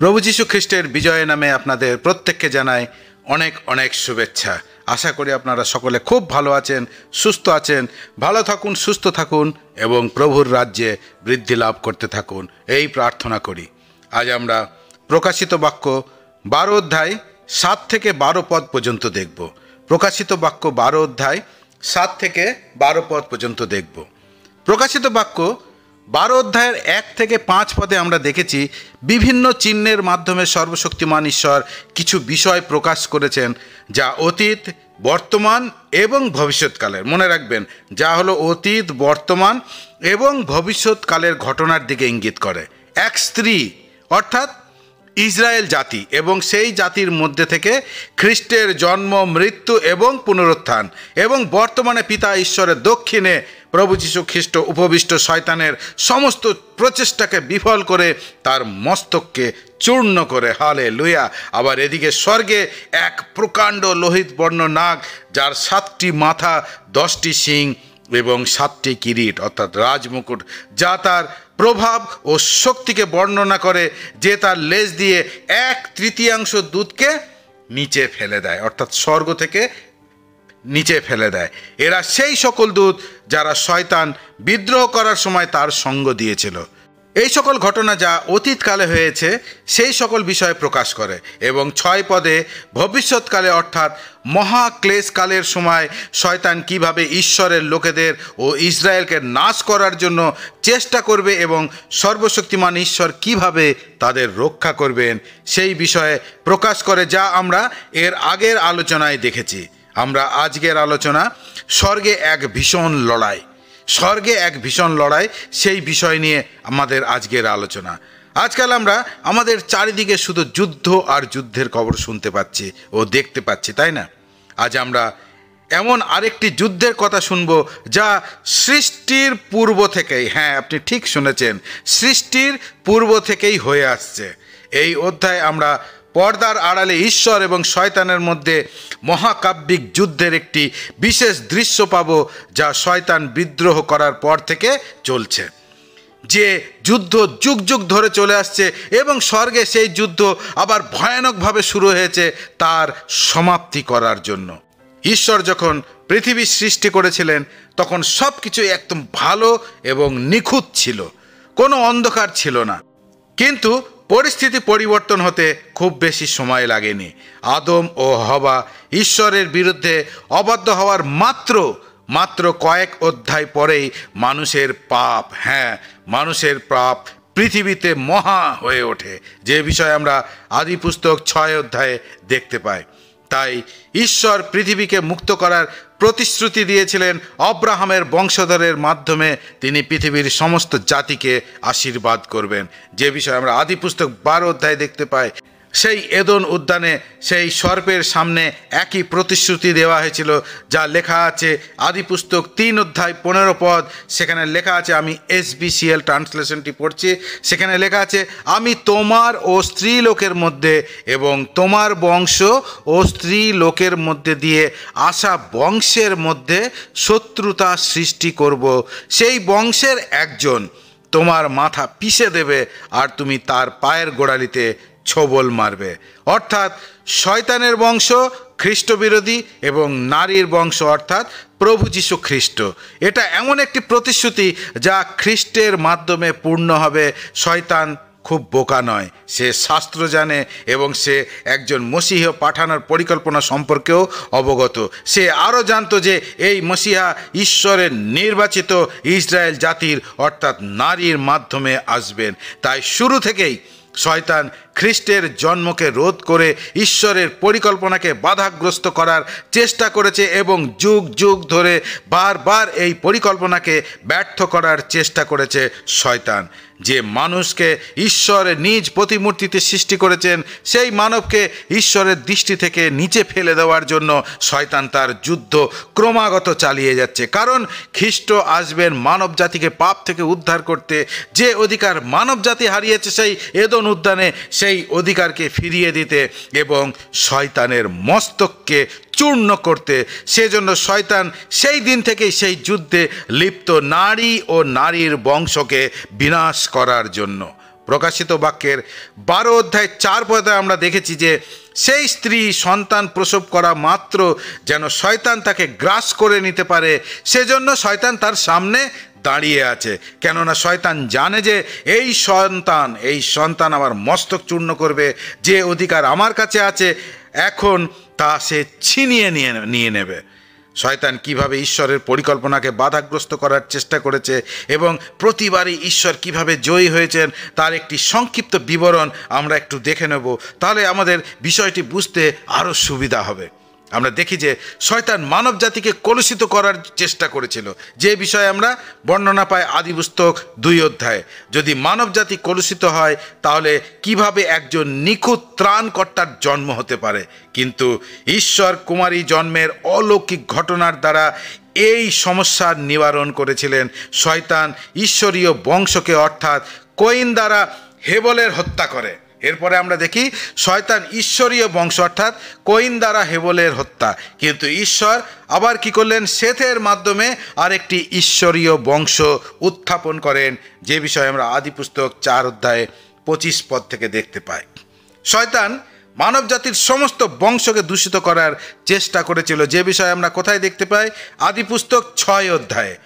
প্রভু যীশু খ্রিস্টের বিজয় নামে আপনাদের প্রত্যেককে জানাই অনেক অনেক শুভেচ্ছা। আশা করি আপনারা সকলে খুব ভালো আছেন, সুস্থ আছেন। ভালো থাকুন, সুস্থ থাকুন এবং প্রভুর রাজ্যে বৃদ্ধি লাভ করতে থাকুন, এই প্রার্থনা করি। আজ আমরা প্রকাশিত বাক্য 12 অধ্যায় 7 থেকে 12 পদ পর্যন্ত দেখব। প্রকাশিত বাক্য 12 অধ্যায় 7 থেকে 12 পদ পর্যন্ত দেখব। প্রকাশিত বাক্য 12 অধ্যায়ের 1 থেকে 5 পদে আমরা দেখেছি বিভিন্ন চিহ্নের মাধ্যমে সর্বশক্তিমান ঈশ্বর কিছু বিষয় প্রকাশ করেছেন, যা অতীত, বর্তমান এবং ভবিষ্যৎকালের। মনে রাখবেন, যা হলো অতীত, বর্তমান এবং ভবিষ্যৎকালের ঘটনার দিকে ইঙ্গিত করে। এক স্ত্রী অর্থাৎ ইসরায়েল জাতি এবং সেই জাতির মধ্যে থেকে খ্রিস্টের জন্ম, মৃত্যু এবং পুনরুত্থান, এবং বর্তমানে পিতা ঈশ্বরের দক্ষিণে প্রভু যীশু খ্রিস্ট উপবিষ্ট শয়তানের সমস্ত প্রচেষ্টাকে বিফল করে তার মস্তককে চূর্ণ করে। হালেলুয়া। আবার এদিকে স্বর্গে এক প্রকাণ্ড লোহিত বর্ণ নাগ, যার 7টি মাথা, 10টি শিং এবং 7টি কিরিট অর্থাৎ রাজমুকুট, যা তার প্রভাব ও শক্তিকে বর্ণনা করে, যে তার লেজ দিয়ে 1/3 দুধকে নিচে ফেলে দেয়, অর্থাৎ স্বর্গ থেকে নিচে ফেলে দেয়। এরা সেই সকল দূত যারা শয়তান বিদ্রোহ করার সময় তার সঙ্গ দিয়েছিল। এই সকল ঘটনা যা অতীতকালে হয়েছে সেই সকল বিষয় প্রকাশ করে, এবং 6 পদে ভবিষ্যৎকালে অর্থাৎ মহাক্লেশকালের সময় শয়তান কিভাবে ঈশ্বরের লোকেদের ও ইসরায়েলকে নাশ করার জন্য চেষ্টা করবে এবং সর্বশক্তিমান ঈশ্বর কিভাবে তাদের রক্ষা করবেন সেই বিষয়ে প্রকাশ করে, যা আমরা এর আগের আলোচনায় দেখেছি। আমরা আজকের আলোচনা স্বর্গে এক ভীষণ লড়াই, স্বর্গে এক ভীষণ লড়াই, সেই বিষয় নিয়ে আমাদের আজকের আলোচনা। আজকাল আমরা আমাদের চারিদিকে শুধু যুদ্ধ আর যুদ্ধের খবর শুনতে পাচ্ছি ও দেখতে পাচ্ছি, তাই না? আজ আমরা এমন আরেকটি যুদ্ধের কথা শুনব, যা সৃষ্টির পূর্ব থেকেই, হ্যাঁ আপনি ঠিক শুনেছেন, সৃষ্টির পূর্ব থেকেই হয়ে আসছে। এই অধ্যায়ে আমরা পর্দার আড়ালে ঈশ্বর এবং শয়তানের মধ্যে মহাকাব্যিক যুদ্ধের একটি বিশেষ দৃশ্য পাব, যা শয়তান বিদ্রোহ করার পর থেকে চলছে। যে যুদ্ধ যুগ যুগ ধরে চলে আসছে এবং স্বর্গে সেই যুদ্ধ আবার ভয়ানকভাবে শুরু হয়েছে তার সমাপ্তি করার জন্য। ঈশ্বর যখন পৃথিবী সৃষ্টি করেছিলেন তখন সব কিছু একদম ভালো এবং নিখুঁত ছিল, কোনো অন্ধকার ছিল না। কিন্তু পরিস্থিতি পরিবর্তন হতে খুব বেশি সময় লাগেনি। আদম ও হওয়া ঈশ্বরের বিরুদ্ধে অবাধ্য হওয়ার মাত্র কয়েক অধ্যায় পরেই মানুষের পাপ, হ্যাঁ মানুষের পাপ পৃথিবীতে মহা হয়ে ওঠে, যে বিষয়ে আমরা আদি পুস্তক 6 অধ্যায়ে দেখতে পাই। তাই ঈশ্বর পৃথিবীকে মুক্ত করার প্রতিশ্রুতি দিয়েছিলেন আব্রাহামের বংশধরের মাধ্যমে তিনি পৃথিবীর সমস্ত জাতিকে আশীর্বাদ করবেন, যে বিষয়ে আমরা আদি পুস্তক 12 অধ্যায়ে দেখতে পাই। সেই এদন উদ্যানে সেই সর্পের সামনে একই প্রতিশ্রুতি দেওয়া হয়েছিল, যা লেখা আছে আদি পুস্তক 3 অধ্যায় 15 পদ। সেখানে লেখা আছে, আমি SBCL ট্রান্সলেশনটি পড়ছি, সেখানে লেখা আছে, আমি তোমার ও স্ত্রী লোকের মধ্যে এবং তোমার বংশ ও স্ত্রী লোকের মধ্যে দিয়ে আসা বংশের মধ্যে শত্রুতা সৃষ্টি করব। সেই বংশের একজন তোমার মাথা পিষে দেবে আর তুমি তার পায়ের গোড়ালিতে ছোবল মারবে। অর্থাৎ শয়তানের বংশ খ্রিস্ট বিরোধী এবং নারীর বংশ অর্থাৎ প্রভু যীশু খ্রিস্ট। এটা এমন একটি প্রতিশ্রুতি যা খ্রিস্টের মাধ্যমে পূর্ণ হবে। শয়তান খুব বোকা নয়, সে শাস্ত্র জানে এবং সে একজন মসিহা পাঠানোর পরিকল্পনা সম্পর্কেও অবগত। সে আরও জানতো যে এই মসিহা ঈশ্বরের নির্বাচিত ইসরায়েল জাতির অর্থাৎ নারীর মাধ্যমে আসবেন। তাই শুরু থেকেই শয়তান খ্রিস্টের জন্মকে রোধ করে ঈশ্বরের পরিকল্পনাকে বাধাগ্রস্ত করার চেষ্টা করেছে এবং যুগ যুগ ধরে বারবার এই পরিকল্পনাকে ব্যর্থ করার চেষ্টা করেছে শয়তান। যে মানুষকে ঈশ্বরের নিজ প্রতিমূর্তিতে সৃষ্টি করেছেন সেই মানবকে ঈশ্বরের দৃষ্টি থেকে নিচে ফেলে দেওয়ার জন্য শয়তান তার যুদ্ধ ক্রমাগত চালিয়ে যাচ্ছে। কারণ খ্রিস্ট আসবেন মানব জাতিকে পাপ থেকে উদ্ধার করতে। যে অধিকার মানব জাতি হারিয়েছে সেই এদন উদ্যানে, সেই অধিকারকে ফিরিয়ে দিতে এবং শয়তানের মস্তককে চূর্ণ করতে। সেজন্য শয়তান সেই দিন থেকেই সেই যুদ্ধে লিপ্ত, নারী ও নারীর বংশকে বিনাশ করার জন্য। প্রকাশিত বাক্যের 12 অধ্যায় 4 পদে আমরা দেখেছি যে সেই স্ত্রী সন্তান প্রসব করা মাত্র যেন শয়তান তাকে গ্রাস করে নিতে পারে, সেজন্য শয়তান তার সামনে দাঁড়িয়ে আছে। কেননা শয়তান জানে যে এই সন্তান আমার মস্তক চূর্ণ করবে, যে অধিকার আমার কাছে আছে এখন তা সে ছিনিয়ে নিয়ে নেবে। শয়তান কিভাবে ঈশ্বরের পরিকল্পনাকে বাধাগ্রস্ত করার চেষ্টা করেছে এবং প্রতিবারই ঈশ্বর কিভাবে জয়ী হয়েছেন তার একটি সংক্ষিপ্ত বিবরণ আমরা একটু দেখে নেব, তাহলে আমাদের বিষয়টি বুঝতে আরও সুবিধা হবে। আমরা দেখি যে শয়তান মানব জাতিকে কলুষিত করার চেষ্টা করেছিল, যে বিষয়ে আমরা বর্ণনা পাই আদিপুস্তক 2 অধ্যায়ে। যদি মানব জাতি কলুষিত হয় তাহলে কিভাবে একজন নিখুঁত ত্রাণকর্তার জন্ম হতে পারে, কিন্তু ঈশ্বর কুমারী জন্মের অলৌকিক ঘটনার দ্বারা এই সমস্যার নিবারণ করেছিলেন। শয়তান ঈশ্বরীয় বংশকে অর্থাৎ কয়িন দ্বারা হেবলের হত্যা করে। এরপরে আমরা দেখি শয়তান ঈশ্বরীয় বংশ অর্থাৎ কয়িন দ্বারা হেবলের হত্যা, কিন্তু ঈশ্বর আবার কি করলেন, সেথের মাধ্যমে আরেকটি ঈশ্বরীয় বংশ উত্থাপন করেন, যে বিষয়ে আমরা আদিপুস্তক 4 অধ্যায়ে 25 পদ থেকে দেখতে পাই। শয়তান মানব জাতির সমস্ত বংশকে দূষিত করার চেষ্টা করেছিল, যে বিষয়ে আমরা কোথায় দেখতে পাই, আদিপুস্তক 6 অধ্যায়ে।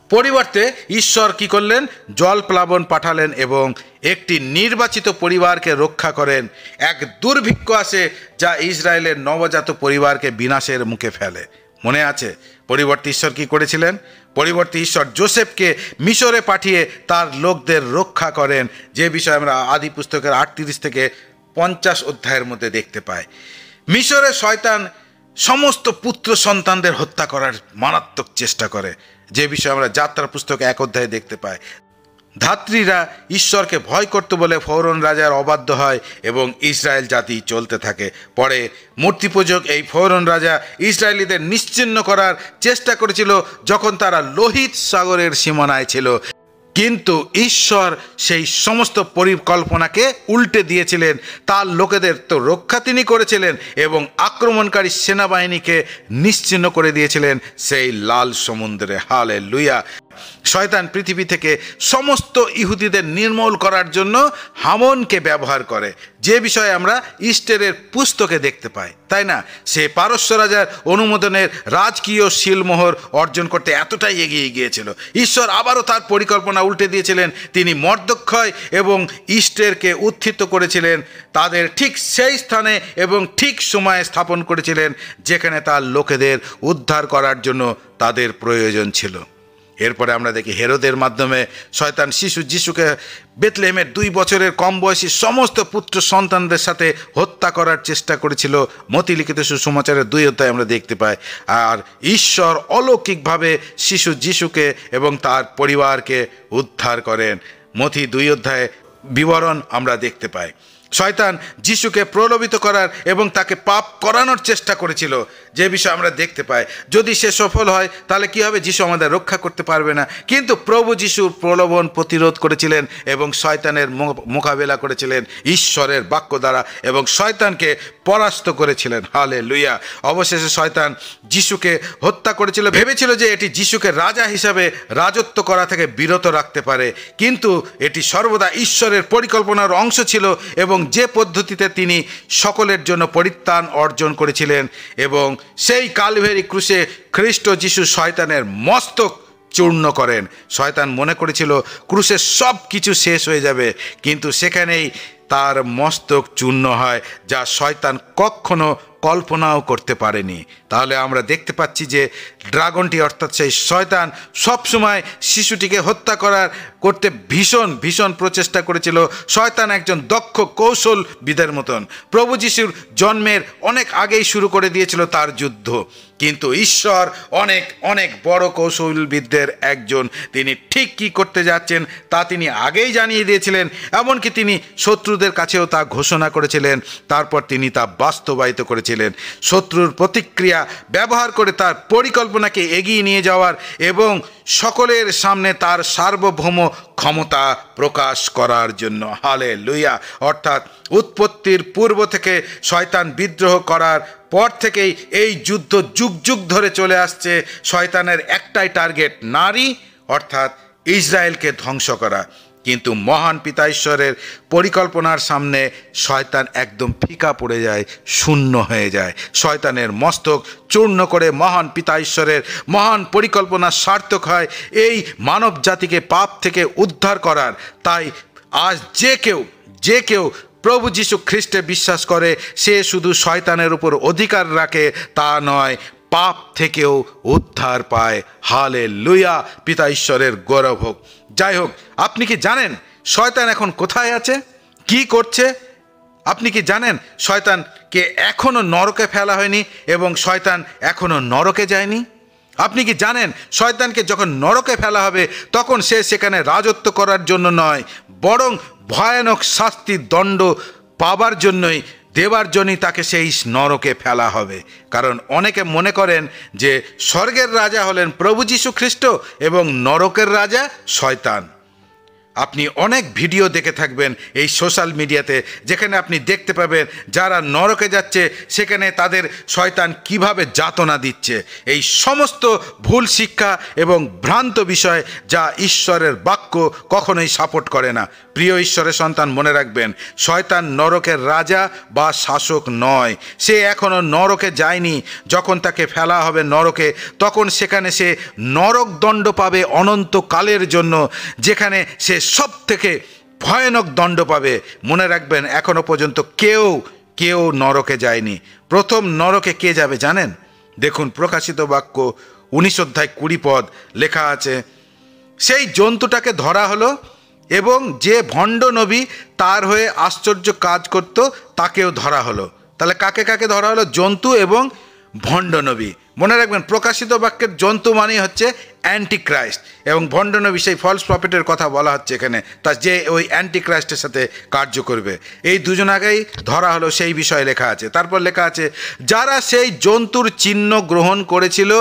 পরিবর্তে ঈশ্বর কি করলেন, জল প্লাবন পাঠালেন এবং একটি নির্বাচিত পরিবারকে রক্ষা করেন। এক দুর্ভিক্ষ আসে যা ইসরায়েলের নবজাত পরিবারকে বিনাশের মুখে ফেলে। মনে আছে পরিবর্তে ঈশ্বর কি করেছিলেন? পরিবর্তে ঈশ্বর যোসেফকে মিশরে পাঠিয়ে তার লোকদের রক্ষা করেন, যে বিষয়ে আমরা আদি পুস্তকের 38 থেকে 50 অধ্যায়ের মধ্যে দেখতে পাই। মিশরে শয়তান সমস্ত পুত্র সন্তানদের হত্যা করার মারাত্মক চেষ্টা করে, যে বিষয়ে আমরা যাত্রা পুস্তকে 1 অধ্যায়ে দেখতে পাই। ধাত্রীরা ঈশ্বরকে ভয় করতে বলে ফরৌন রাজার অবাধ্য হয় এবং ইসরায়েল জাতি চলতে থাকে। পরে মূর্তিপূজক এই ফরৌন রাজা ইসরায়েলিদের নিশ্চিহ্ন করার চেষ্টা করেছিল যখন তারা লোহিত সাগরের সীমানায় ছিল, কিন্তু ঈশ্বর সেই সমস্ত পরিকল্পনাকে উল্টে দিয়েছিলেন। তার লোকেদের তো রক্ষা তিনি করেছিলেন এবং আক্রমণকারী সেনাবাহিনীকে নিশ্চিহ্ন করে দিয়েছিলেন সেই লাল সমুদ্রে। হালেলুয়া! শয়তান পৃথিবী থেকে সমস্ত ইহুদিদের নির্মূল করার জন্য হামনকে ব্যবহার করে, যে বিষয়ে আমরা ইস্টেরের পুস্তকে দেখতে পাই, তাই না? সে পারস্য রাজার অনুমোদনের রাজকীয় শিলমোহর অর্জন করতে এতটাই এগিয়ে গিয়েছিল। ঈশ্বর আবারও তার পরিকল্পনা উল্টে দিয়েছিলেন। তিনি মর্দক্ষয় এবং ইস্টেরকে উত্থিত করেছিলেন, তাদের ঠিক সেই স্থানে এবং ঠিক সময়ে স্থাপন করেছিলেন যেখানে তার লোকেদের উদ্ধার করার জন্য তাদের প্রয়োজন ছিল। এরপরে আমরা দেখি হেরোদের মাধ্যমে শয়তান শিশু যিশুকে বেথলেহেমের 2 বছরের কম বয়সী সমস্ত পুত্র সন্তানদের সাথে হত্যা করার চেষ্টা করেছিল। মতি লিখিত সুসমাচারের 2 অধ্যায়ে আমরা দেখতে পাই। আর ঈশ্বর অলৌকিকভাবে শিশু যিশুকে এবং তার পরিবারকে উদ্ধার করেন। মতি 2 অধ্যায়ে বিবরণ আমরা দেখতে পাই। শয়তান যিশুকে প্রলোভিত করার এবং তাকে পাপ করানোর চেষ্টা করেছিল, যে বিষয়ে আমরা দেখতে পাই। যদি সে সফল হয় তাহলে কি হবে, যিশু আমাদের রক্ষা করতে পারবে না। কিন্তু প্রভু যিশু প্রলোভন প্রতিরোধ করেছিলেন এবং শয়তানের মোকাবেলা করেছিলেন ঈশ্বরের বাক্য দ্বারা এবং শয়তানকে পরাস্ত করেছিলেন। হালেলুয়া! অবশেষে শয়তান যিশুকে হত্যা করেছিল, ভেবেছিল যে এটি যিশুকে রাজা হিসাবে রাজত্ব করা থেকে বিরত রাখতে পারে, কিন্তু এটি সর্বদা ঈশ্বরের পরিকল্পনার অংশ ছিল এবং যে পদ্ধতিতে তিনি সকলের জন্য পরিত্রাণ অর্জন করেছিলেন। এবং সেই কালভেরি ক্রুশে খ্রিস্ট যিশু শয়তানের মস্তক চূর্ণ করেন। শয়তান মনে করেছিল ক্রুশে সব কিছু শেষ হয়ে যাবে, কিন্তু সেখানেই তার মস্তক চূর্ণ হয়, যা শয়তান কখনো কল্পনাও করতে পারেনি। তাহলে আমরা দেখতে পাচ্ছি যে ড্রাগনটি অর্থাৎ সেই শয়তান সবসময় শিশুটিকে হত্যা করতে ভীষণ প্রচেষ্টা করেছিল। শয়তান একজন দক্ষ কৌশলবিদের মতন। প্রভু যিশুর জন্মের অনেক আগেই শুরু করে দিয়েছিল তার যুদ্ধ, কিন্তু ঈশ্বর অনেক বড় কৌশলবিদদের একজন। তিনি ঠিক কী করতে যাচ্ছেন তা তিনি আগেই জানিয়ে দিয়েছিলেন, এমনকি তিনি শত্রুদের কাছেও তা ঘোষণা করেছিলেন। তারপর তিনি তা বাস্তবায়িত করেছিলেন। শত্রুর প্রতিক্রিয়া ব্যবহার করে তার পরিকল্পনাকে এগিয়ে নিয়ে যাওয়ার এবং সকলের সামনে তার সার্বভৌম ক্ষমতা প্রকাশ করার জন্য। হালেলুয়া! অর্থাৎ উৎপত্তির পূর্ব থেকে শয়তান বিদ্রোহ করার পর থেকেই এই যুদ্ধ যুগ ধরে চলে আসছে। শয়তানের একটাই টার্গেট, নারী অর্থাৎ ইসরায়েলকে ধ্বংস করা। কিন্তু মহান পিতা ঈশ্বরের পরিকল্পনার সামনে শয়তান একদম ফিকা পড়ে যায়, শূন্য হয়ে যায়। শয়তানের মস্তক চূর্ণ করে মহান পিতা ঈশ্বরের মহান পরিকল্পনা সার্থক হয় এই মানব জাতিকে পাপ থেকে উদ্ধার করার। তাই আজ যে কেউ প্রভু যীশু খ্রিস্টে বিশ্বাস করে সে শুধু শয়তানের উপর অধিকার রাখে তা নয়, পাপ থেকেও উদ্ধার পায়। হালেলুয়া, পিতা ঈশ্বরের গৌরব হোক। যাই হোক, আপনি কি জানেন শয়তান এখন কোথায় আছে, কি করছে? আপনি কি জানেন শয়তানকে এখনো নরকে ফেলা হয়নি এবং শয়তান এখনো নরকে যায়নি? আপনি কি জানেন শয়তানকে যখন নরকে ফেলা হবে তখন সে সেখানে রাজত্ব করার জন্য নয়, বরং ভয়ানক শাস্তির দণ্ড পাবার জন্যই, দেবার জন্যই তাকে সেই নরকে ফেলা হবে। কারণ অনেকে মনে করেন যে স্বর্গের রাজা হলেন প্রভু যীশু খ্রিস্ট এবং নরকের রাজা শয়তান। আপনি অনেক ভিডিও দেখে থাকবেন এই সোশ্যাল মিডিয়াতে, যেখানে আপনি দেখতে পাবেন যারা নরকে যাচ্ছে সেখানে তাদের শয়তান কিভাবে যাতনা দিচ্ছে। এই সমস্ত ভুল শিক্ষা এবং ভ্রান্ত বিষয় যা ঈশ্বরের বাক্য কখনোই সাপোর্ট করে না। প্রিয় ঈশ্বরের সন্তান, মনে রাখবেন শয়তান নরকের রাজা বা শাসক নয়। সে এখনো নরকে যায়নি। যখন তাকে ফেলা হবে নরকে তখন সেখানে সে নরক দণ্ড পাবে অনন্তকালের জন্য, যেখানে সে সব থেকে ভয়ানক দণ্ড পাবে। মনে রাখবেন এখনো পর্যন্ত কেউ নরকে যায়নি। প্রথম নরকে কে যাবে জানেন? দেখুন প্রকাশিত বাক্য 19 অধ্যায় 20 পদ লেখা আছে, সেই জন্তুটাকে ধরা হলো এবং যে ভণ্ড নবী তার হয়ে আশ্চর্য কাজ করত তাকেও ধরা হলো। তাহলে কাকে ধরা হলো? জন্তু এবং ভণ্ড নবী। মনে রাখবেন প্রকাশিত বাক্যের জন্তু মানে হচ্ছে অ্যান্টিক্রাইস্ট এবং ভণ্ড নবী সেই ফলস প্রফেটের কথা বলা হচ্ছে এখানে, তা যে ওই অ্যান্টিক্রাইস্টের সাথে কার্য করবে। এই দুজনাকেই ধরা হলো সেই বিষয়ে লেখা আছে। তারপর লেখা আছে, যারা সেই জন্তুর চিহ্ন গ্রহণ করেছিল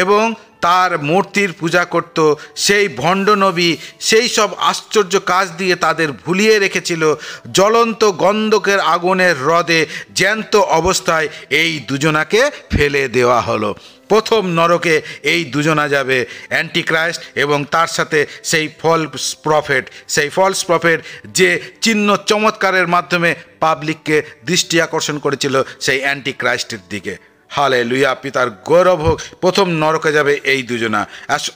এবং তার মূর্তির পূজা করত, সেই ভণ্ড নবী সেই সব আশ্চর্য কাজ দিয়ে তাদের ভুলিয়ে রেখেছিল জ্বলন্ত গন্ধকের আগুনের হ্রদে জ্যান্ত অবস্থায় এই দুজনাকে ফেলে দেওয়া হলো। প্রথম নরকে এই দুজনা যাবে, অ্যান্টিক্রাইস্ট এবং তার সাথে সেই ফলস প্রফেট যে চিহ্ন চমৎকারের মাধ্যমে পাবলিককে দৃষ্টি আকর্ষণ করেছিল সেই অ্যান্টিক্রাইস্টের দিকে। হালেলুয়া, পিতার গৌরব হোক। প্রথম নরকে যাবে এই দুজনা।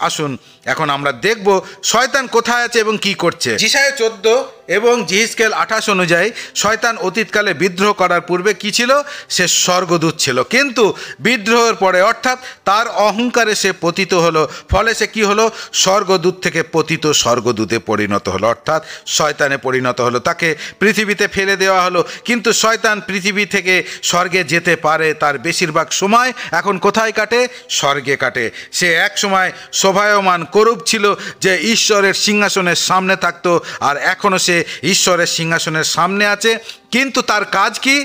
আসুন এখন আমরা দেখব শয়তান কোথায় আছে এবং কি করছে। যিশায়া 14 এবং যিহিজকেল 28 অনুযায়ী শয়তান অতীতকালে বিদ্রোহ করার পূর্বে কি ছিল? সে স্বর্গদূত ছিল, কিন্তু বিদ্রোহের পরে অর্থাৎ তার অহংকারে সে পতিত হলো। ফলে সে কি হলো? স্বর্গদূত থেকে পতিত স্বর্গদূতে পরিণত হলো, অর্থাৎ শয়তানে পরিণত হলো। তাকে পৃথিবীতে ফেলে দেওয়া হলো। কিন্তু শয়তান পৃথিবী থেকে স্বর্গে যেতে পারে, তার বেশিরভাগ সময় এখন কোথায় কাটে? স্বর্গে কাটে। সে এক সময় শোভায়মান করুপ ছিল যে ঈশ্বরের সিংহাসনের সামনে থাকতো, আর এখনও সে ঈশ্বরের সিংহাসনের সামনে আছে। কিন্তু তার কাজ কি?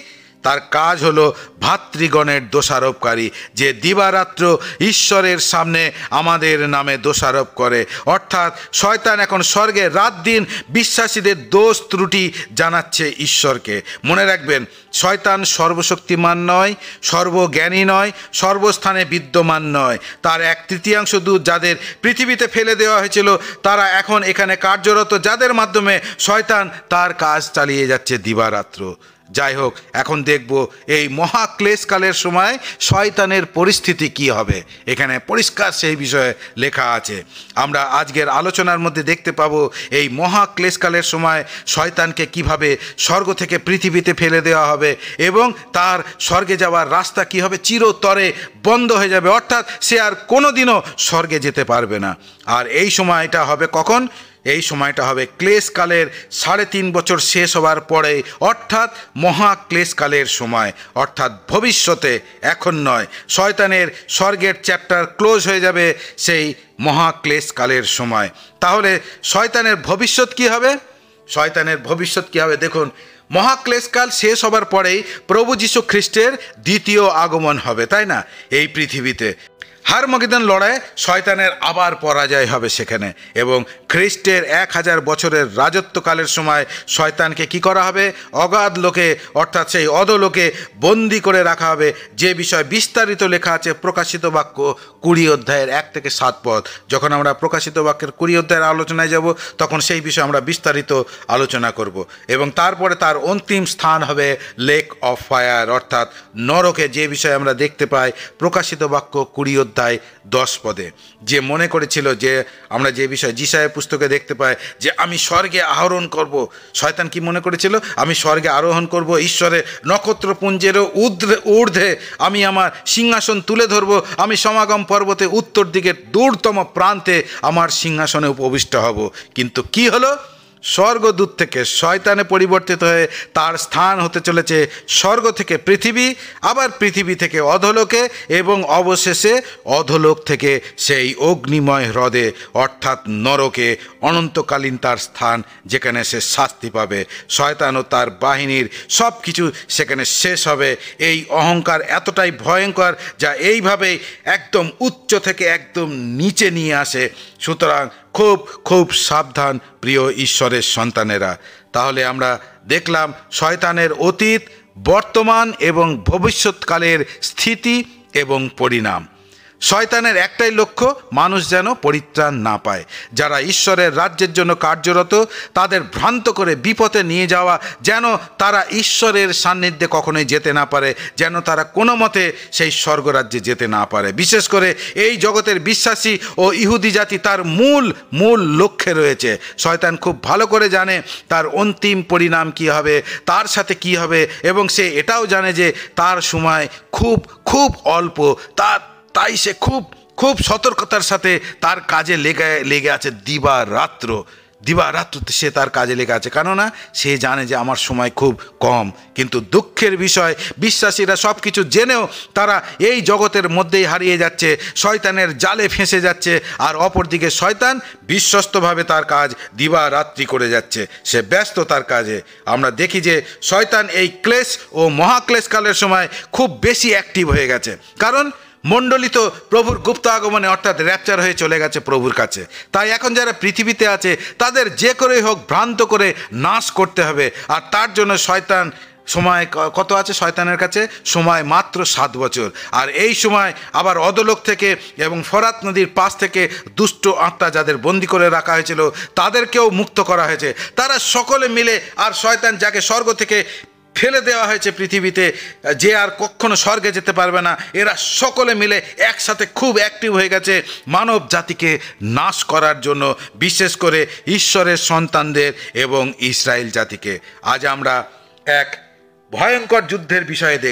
তার কাজ হলো ভাতৃগণের দোষারোপকারী, যে দিবারাত্র ঈশ্বরের সামনে আমাদের নামে দোষারোপ করে। অর্থাৎ শয়তান এখন স্বর্গে রাত দিন বিশ্বাসীদের দোষ ত্রুটি জানাচ্ছে ঈশ্বরকে। মনে রাখবেন শয়তান সর্বশক্তিমান নয়, সর্বজ্ঞানী নয়, সর্বস্থানে বিদ্যমান নয়। তার 1/3 দূত যাদের পৃথিবীতে ফেলে দেওয়া হয়েছিল তারা এখন এখানে কার্যরত, যাদের মাধ্যমে শয়তান তার কাজ চালিয়ে যাচ্ছে দিবারাত্র। যাই হোক, এখন দেখব এই মহাক্লেশকালের সময় শয়তানের পরিস্থিতি কি হবে। এখানে পরিষ্কার সেই বিষয়ে লেখা আছে। আমরা আজকের আলোচনার মধ্যে দেখতে পাবো এই মহাক্লেশকালের সময় শয়তানকে কিভাবে স্বর্গ থেকে পৃথিবীতে ফেলে দেওয়া হবে এবং তার স্বর্গে যাওয়ার রাস্তা কি হবে? চিরতরে বন্ধ হয়ে যাবে, অর্থাৎ সে আর কোনোদিনও স্বর্গে যেতে পারবে না। আর এই সময়টা হবে কখন? এই সময়টা হবে ক্লেশকালের 3.5 বছর শেষ হওয়ার পরে, অর্থাৎ মহাক্লেশকালের সময়, অর্থাৎ ভবিষ্যতে, এখন নয়। শয়তানের স্বর্গের চ্যাপ্টার ক্লোজ হয়ে যাবে সেই মহাক্লেশকালের সময়। তাহলে শয়তানের ভবিষ্যৎ কি হবে? শয়তানের ভবিষ্যৎ কি হবে? দেখুন, মহাক্লেশকাল শেষ হবার পরেই প্রভু যীশু খ্রিস্টের দ্বিতীয় আগমন হবে, তাই না, এই পৃথিবীতে। হারমগিদন লড়াইয়ে শয়তানের আবার পরাজয় হবে সেখানে, এবং খ্রিস্টের 1000 বছরের রাজত্বকালের সময় শয়তানকে কি করা হবে? অগাধ লোকে অর্থাৎ সেই অধোলোকে বন্দি করে রাখা হবে, যে বিষয় বিস্তারিত লেখা আছে প্রকাশিত বাক্য 20 অধ্যায়ের 1 থেকে 7 পদ। যখন আমরা প্রকাশিত বাক্যের 20 অধ্যায়ের আলোচনায় যাব তখন সেই বিষয়ে আমরা বিস্তারিত আলোচনা করব, এবং তারপরে তার অন্তিম স্থান হবে লেক অফ ফায়ার অর্থাৎ নরকে, যে বিষয়ে আমরা দেখতে পাই প্রকাশিত বাক্য 20 অধ্যায় 10 পদে। যে মনে করেছিল যে আমরা যে বিষয় যিশায়া পুস্তকে দেখতে পাই যে আমি স্বর্গে আরোহণ করব, শয়তান কি মনে করেছিল? আমি স্বর্গে আরোহণ করব, ঈশ্বরের নক্ষত্রপুঞ্জেরও ঊর্ধ্বে আমি আমার সিংহাসন তুলে ধরব, আমি সমাগম পর্বতে উত্তর দিকের দূরতম প্রান্তে আমার সিংহাসনে উপবিষ্ট হব। কিন্তু কি হলো? স্বর্গদূত থেকে শয়তানে পরিবর্তিত হয়ে তার স্থান হতে চলেছে স্বর্গ থেকে পৃথিবী, আবার পৃথিবী থেকে অধোলোকে, এবং অবশেষে অধোলোক থেকে সেই অগ্নিময় হ্রদে অর্থাৎ নরকে অনন্তকালীন তার স্থান, যেখানে সে শাস্তি পাবে। শয়তান ও তার বাহিনীর সব কিছু সেখানে শেষ হবে। এই অহংকার এতটাই ভয়ঙ্কর যা এইভাবেই একদম উচ্চ থেকে একদম নিচে নিয়ে আসে। সুতরাং খুব খুব সাবধান প্রিয় ঈশ্বরের সন্তানেরা। তাহলে আমরা দেখলাম শয়তানের অতীত, বর্তমান এবং ভবিষ্যৎকালের স্থিতি এবং পরিণাম। শয়তানের একটাই লক্ষ্য, মানুষ যেন পরিত্রাণ না পায়। যারা ঈশ্বরের রাজ্যের জন্য কার্যরত তাদের ভ্রান্ত করে বিপথে নিয়ে যাওয়া, যেন তারা ঈশ্বরের সান্নিধ্যে কখনোই যেতে না পারে, যেন তারা কোনো মতে সেই স্বর্গরাজ্যে যেতে না পারে। বিশেষ করে এই জগতের বিশ্বাসী ও ইহুদি জাতি তার মূল লক্ষ্যে রয়েছে। শয়তান খুব ভালো করে জানে তার অন্তিম পরিণাম কি হবে, তার সাথে কি হবে, এবং সে এটাও জানে যে তার সময় খুব খুব অল্প। তাই সে খুব খুব সতর্কতার সাথে তার কাজে লেগে আছে দিবারাত্র সে তার কাজে লেগে আছে, কেননা সে জানে যে আমার সময় খুব কম। কিন্তু দুঃখের বিষয়, বিশ্বাসীরা সব কিছু জেনেও তারা এই জগতের মধ্যেই হারিয়ে যাচ্ছে, শয়তানের জালে ফেঁসে যাচ্ছে, আর অপরদিকে শয়তান বিশ্বস্তভাবে তার কাজ দিবারাত্রি করে যাচ্ছে, সে ব্যস্ত তার কাজে। আমরা দেখি যে শয়তান এই ক্লেশ ও মহাক্লেশকালের সময় খুব বেশি অ্যাক্টিভ হয়ে গেছে, কারণ মণ্ডলী তো প্রভুর গুপ্ত আগমনে অর্থাৎ র্যাপচার হয়ে চলে গেছে প্রভুর কাছে। তাই এখন যারা পৃথিবীতে আছে তাদের যে করেই হোক ভ্রান্ত করে নাশ করতে হবে। আর তার জন্য শয়তান সময় কত আছে শয়তানের কাছে? সময় মাত্র 7 বছর। আর এই সময় আবার অধোলোক থেকে এবং ফরাত নদীর পাশ থেকে দুষ্ট আত্মা যাদের বন্দি করে রাখা হয়েছিল তাদেরকেও মুক্ত করা হয়েছে। তারা সকলে মিলে, আর শয়তান যাকে স্বর্গ থেকে ফেলে দেওয়া হয়েছে পৃথিবীতে, যে আর কখনো স্বর্গে যেতে পারবে না, এরা সকলে মিলে একসাথে খুব অ্যাক্টিভ হয়ে গেছে মানব জাতিকে নাশ করার জন্য, বিশেষ করে ঈশ্বরের সন্তানদের এবং ইসরায়েল জাতিকে। আজ আমরা এক ভয়ঙ্কর যুদ্ধের বিষয়ে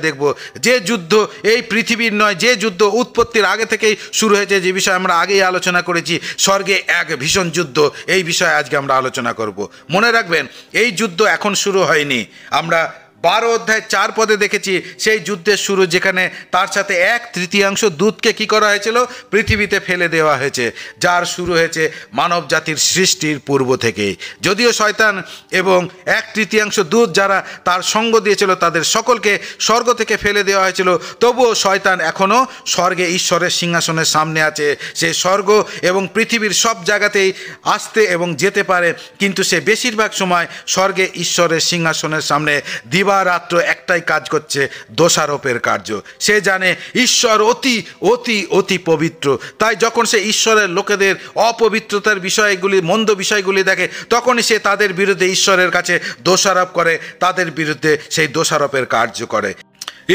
দেখব। যে যুদ্ধ এই পৃথিবীর নয়, যে যুদ্ধ উৎপত্তির আগে থেকেই শুরু হয়েছে, যে বিষয়ে আমরা আগেই আলোচনা করেছি, স্বর্গে এক ভীষণ যুদ্ধ, এই বিষয়ে আজকে আমরা আলোচনা করব। মনে রাখবেন, এই যুদ্ধ এখন শুরু হয়নি। আমরা 12 অধ্যায় 4 পদে দেখেছি সেই যুদ্ধের শুরু, যেখানে তার সাথে 1/3 দূতকে কি করা হয়েছিল? পৃথিবীতে ফেলে দেওয়া হয়েছে, যার শুরু হয়েছে মানব জাতির সৃষ্টির পূর্ব থেকেই। যদিও শয়তান এবং 1/3 দূত যারা তার সঙ্গ দিয়েছিল তাদের সকলকে স্বর্গ থেকে ফেলে দেওয়া হয়েছিল, তবুও শয়তান এখনও স্বর্গে ঈশ্বরের সিংহাসনের সামনে আছে। সে স্বর্গ এবং পৃথিবীর সব জায়গাতেই আসতে এবং যেতে পারে, কিন্তু সে বেশিরভাগ সময় স্বর্গে ঈশ্বরের সিংহাসনের সামনে দিবারাত্র একটাই কাজ করছে, দোষারোপের কার্য। সে জানে ঈশ্বর অতি অতি অতি পবিত্র, তাই যখন সে ঈশ্বরের লোকেদের অপবিত্রতার বিষয়গুলি, মন্দ বিষয়গুলি দেখে, তখনই সে তাদের বিরুদ্ধে ঈশ্বরের কাছে দোষারোপ করে, তাদের বিরুদ্ধে সেই দোষারোপের কার্য করে।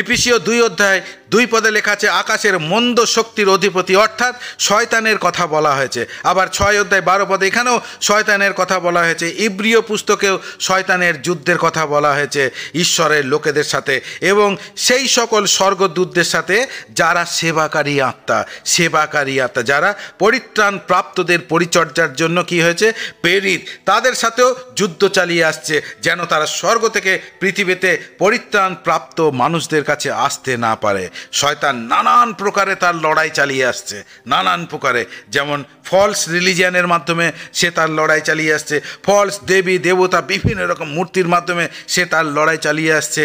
ইফিসীয় 2 অধ্যায় 2 পদে লেখা আছে আকাশের মন্দ শক্তির অধিপতি, অর্থাৎ শয়তানের কথা বলা হয়েছে। আবার 6 অধ্যায় 12 পদে এখানেও শয়তানের কথা বলা হয়েছে। ইব্রিয় পুস্তকেও শয়তানের যুদ্ধের কথা বলা হয়েছে ঈশ্বরের লোকেদের সাথে এবং সেই সকল স্বর্গদূতদের সাথে যারা সেবাকারী আত্মা, যারা পরিত্রাণ প্রাপ্তদের পরিচর্যার জন্য কি হয়েছে? প্রেরিত। তাদের সাথেও যুদ্ধ চালিয়ে আসছে, যেন তারা স্বর্গ থেকে পৃথিবীতে পরিত্রাণ প্রাপ্ত মানুষদের কাছে আসতে না পারে। শয়তান নানান প্রকারে তার লড়াই চালিয়ে আসছে, নানান প্রকারে, যেমন ফলস রিলিজিয়ানের মাধ্যমে সে তার লড়াই চালিয়ে আসছে, ফলস দেবী দেবতা বিভিন্ন রকম মূর্তির মাধ্যমে সে তার লড়াই চালিয়ে আসছে,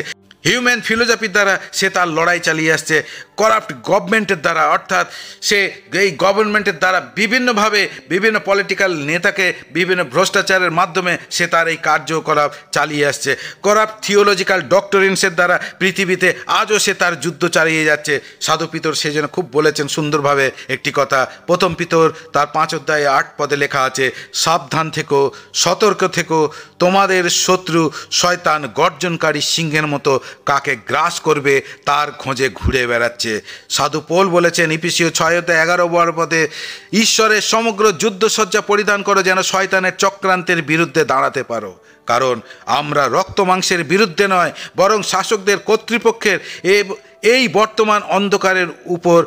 হিউম্যান ফিলোসফির দ্বারা সে তার লড়াই চালিয়ে আসছে। করাপ্ট গভর্নমেন্টের দ্বারা, অর্থাৎ সে এই গভর্নমেন্টের দ্বারা বিভিন্নভাবে বিভিন্ন পলিটিক্যাল নেতাকে বিভিন্ন ভ্রষ্টাচারের মাধ্যমে সে তার এই কার্যকলাপ চালিয়ে আসছে। করাপ্ট থিওলজিক্যাল ডক্টরিনসের দ্বারা পৃথিবীতে আজও সে তার যুদ্ধ চালিয়ে যাচ্ছে। সাধু পিতর সে যেন খুব বলেছেন সুন্দরভাবে একটি কথা, প্রথম পিতর তার 5 অধ্যায়ে 8 পদে লেখা আছে, সাবধান থেকো, সতর্ক থেকো, তোমাদের শত্রু শয়তান গর্জনকারী সিংহের মতো কাকে গ্রাস করবে তার খোঁজে ঘুরে বেড়াচ্ছে। সাধু পৌল বলেছেন ইফিসীয় 6 অধ্যায় 11 পদে, ঈশ্বরের সমগ্র যুদ্ধসজ্জা পরিধান করো যেন শয়তানের চক্রান্তের বিরুদ্ধে দাঁড়াতে পারো। কারণ আমরা রক্ত মাংসের বিরুদ্ধে নয়, বরং শাসকদের কর্তৃপক্ষের এই বর্তমান অন্ধকারের উপর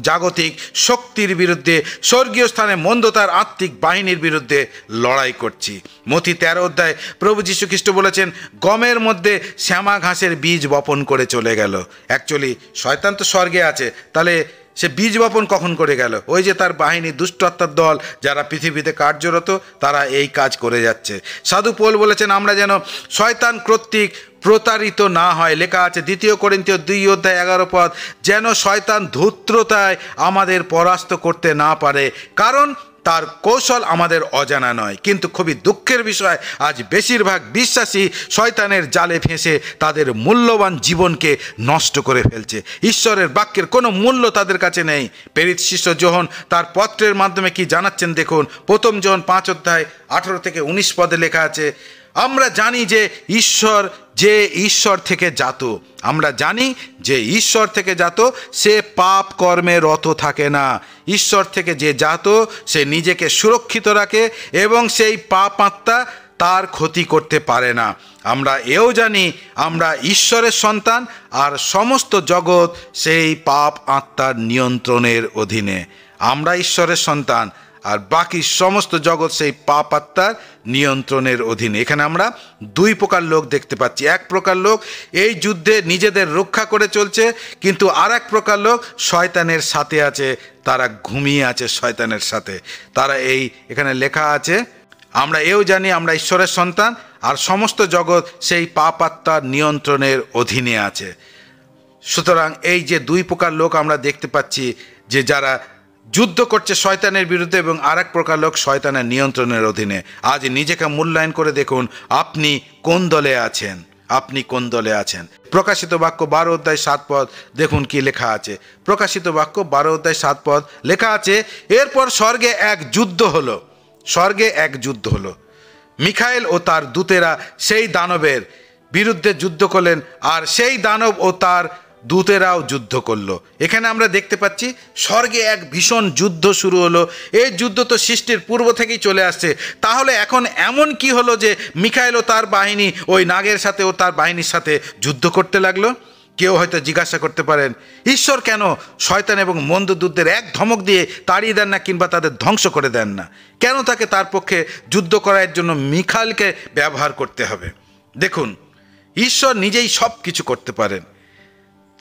জাগতিক শক্তির বিরুদ্ধে, স্বর্গীয় স্থানে মন্দতার আত্মিক বাহিনীর বিরুদ্ধে লড়াই করছি। মথি 13 অধ্যায় প্রভু যীশু খ্রিস্ট বলেছেন, গমের মধ্যে শ্যামা ঘাসের বীজ বপন করে চলে গেল। অ্যাকচুয়ালি শয়তান তো স্বর্গে আছে, তাহলে সে বীজ বপন কখন করে গেল? ওই যে তার বাহিনী, দুষ্ট আত্মার দল যারা পৃথিবীতে কার্যরত, তারা এই কাজ করে যাচ্ছে। সাধু পৌল বলেছেন আমরা যেন শয়তান কর্তৃক প্রতারিত না হয়। লেখা আছে 2 করিন্থীয় 2 অধ্যায় 11 পদ, যেন শয়তান ধূর্ততায় আমাদের পরাস্ত করতে না পারে, কারণ তার কৌশল আমাদের অজানা নয়। কিন্তু খুবই দুঃখের বিষয়, আজ বেশিরভাগ বিশ্বাসী শয়তানের জালে ফেঁসে তাদের মূল্যবান জীবনকে নষ্ট করে ফেলছে। ঈশ্বরের বাক্যের কোনো মূল্য তাদের কাছে নেই। প্রেরিত শিষ্য যোহন তার পত্রের মাধ্যমে কি জানাচ্ছেন দেখুন, প্রথম যোহন 5 অধ্যায় 18 থেকে 19 পদে লেখা আছে, আমরা জানি যে ঈশ্বর থেকে জাত, আমরা জানি যে ঈশ্বর থেকে জাত সে পাপ কর্মে রত থাকে না। ঈশ্বর থেকে যে জাত সে নিজেকে সুরক্ষিত রাখে এবং সেই পাপ আত্মা তার ক্ষতি করতে পারে না। আমরা এও জানি আমরা ঈশ্বরের সন্তান, আর সমস্ত জগৎ সেই পাপ আত্মার নিয়ন্ত্রণের অধীনে। আমরা ঈশ্বরের সন্তান, আর বাকি সমস্ত জগৎ সেই পাপ আত্মার নিয়ন্ত্রণের অধীনে। এখানে আমরা 2 প্রকার লোক দেখতে পাচ্ছি। এক প্রকার লোক এই যুদ্ধে নিজেদের রক্ষা করে চলছে, কিন্তু আর এক প্রকার লোক শয়তানের সাথে আছে, তারা ঘুমিয়ে আছে শয়তানের সাথে। তারা এখানে লেখা আছে, আমরা এও জানি আমরা ঈশ্বরের সন্তান, আর সমস্ত জগৎ সেই পাপ আত্মার নিয়ন্ত্রণের অধীনে আছে। সুতরাং এই যে 2 প্রকার লোক আমরা দেখতে পাচ্ছি, যে যারা যুদ্ধ করছে শয়তানের বিরুদ্ধে, এবং আর এক প্রকার লোক শয়তানের নিয়ন্ত্রণের অধীনে। আজ নিজেকে মূল্যায়ন করে দেখুন, আপনি কোন দলে আছেন, আপনি কোন দলে আছেন। প্রকাশিত বাক্য 12 অধ্যায় 7 পদ দেখুন কি লেখা আছে। প্রকাশিত বাক্য 12 অধ্যায় 7 পদ লেখা আছে, এরপর স্বর্গে এক যুদ্ধ হলো, স্বর্গে এক যুদ্ধ হলো। মিখায়েল ও তার দূতেরা সেই দানবের বিরুদ্ধে যুদ্ধ করলেন, আর সেই দানব ও তার দূতেরাও যুদ্ধ করলো। এখানে আমরা দেখতে পাচ্ছি স্বর্গে এক ভীষণ যুদ্ধ শুরু হলো। এই যুদ্ধ তো সৃষ্টির পূর্ব থেকেই চলে আসছে। তাহলে এখন এমন কি হলো যে মিখায়েল ও তার বাহিনী ওই নাগের সাথে ও তার বাহিনীর সাথে যুদ্ধ করতে লাগলো? কেউ হয়তো জিজ্ঞাসা করতে পারেন, ঈশ্বর কেন শয়তান এবং মন্দ দূতদের এক ধমক দিয়ে তাড়িয়ে দেন না, কিংবা তাদের ধ্বংস করে দেন না? কেন তাকে তার পক্ষে যুদ্ধ করার জন্য মিখাইলকে ব্যবহার করতে হবে? দেখুন, ঈশ্বর নিজেই সব কিছু করতে পারেন।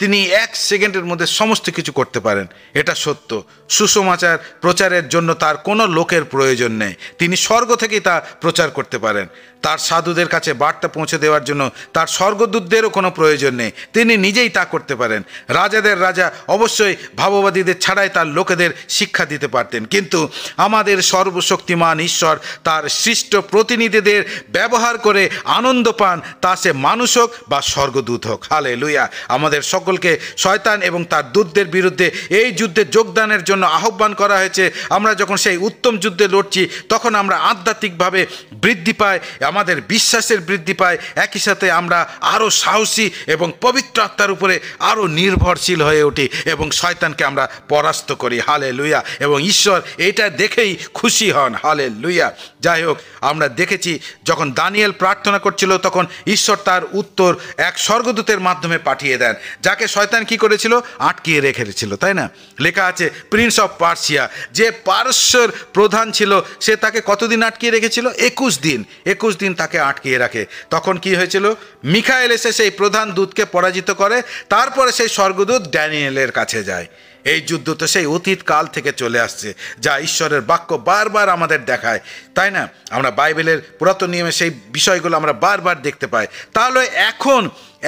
তিনি 1 সেকেন্ডের মধ্যে সমস্ত কিছু করতে পারেন, এটা সত্য। সুসমাচার প্রচারের জন্য তার কোনো লোকের প্রয়োজন নেই, তিনি স্বর্গ থেকেই তা প্রচার করতে পারেন। তার সাধুদের কাছে বার্তা পৌঁছে দেওয়ার জন্য তার স্বর্গদূতদেরও কোনো প্রয়োজন নেই, তিনি নিজেই তা করতে পারেন। রাজাদের রাজা অবশ্যই ভাববাদীদের ছাড়াই তার লোকেদের শিক্ষা দিতে পারতেন, কিন্তু আমাদের সর্বশক্তিমান ঈশ্বর তার সৃষ্ট প্রতিনিধিদের ব্যবহার করে আনন্দ পান, তা সে মানুষ হোক বা স্বর্গদূত হোক। হালেলুয়া। আমাদের সকলকে শয়তান এবং তার দূতদের বিরুদ্ধে এই যুদ্ধে যোগদানের জন্য আহ্বান করা হয়েছে। আমরা যখন সেই উত্তম যুদ্ধে লড়ছি, তখন আমরা আধ্যাত্মিকভাবে বৃদ্ধি পাই, আমাদের বিশ্বাসের বৃদ্ধি পায়, একই সাথে আমরা আরও সাহসী এবং পবিত্র আত্মার উপরে আরও নির্ভরশীল হয়ে উঠি এবং শয়তানকে আমরা পরাস্ত করি। হালেলুয়া। এবং ঈশ্বর এটা দেখেই খুশি হন। হালেলুয়া। যাই হোক, আমরা দেখেছি যখন দানিয়েল প্রার্থনা করছিল, তখন ঈশ্বর তার উত্তর এক স্বর্গদূতের মাধ্যমে পাঠিয়ে দেন, যাকে শয়তান কি করেছিল? আটকিয়ে রেখেছিল, তাই না? লেখা আছে প্রিন্স অফ পার্সিয়া, যে পারস্যের প্রধান ছিল, সে তাকে কতদিন আটকিয়ে রেখেছিল? 21 দিন। 21 দিন তাকে আটকিয়ে রাখে। তখন কি হয়েছিল? মিখায়েল এসে সেই প্রধান দূতকে পরাজিত করে, তারপরে সেই স্বর্গদূত ড্যানিয়েলের কাছে যায়। এই যুদ্ধ তো সেই অতীত কাল থেকে চলে আসছে, যা ঈশ্বরের বাক্য বারবার আমাদের দেখায়, তাই না? আমরা বাইবেলের পুরাতন নিয়মে সেই বিষয়গুলো আমরা বারবার দেখতে পাই। তাহলে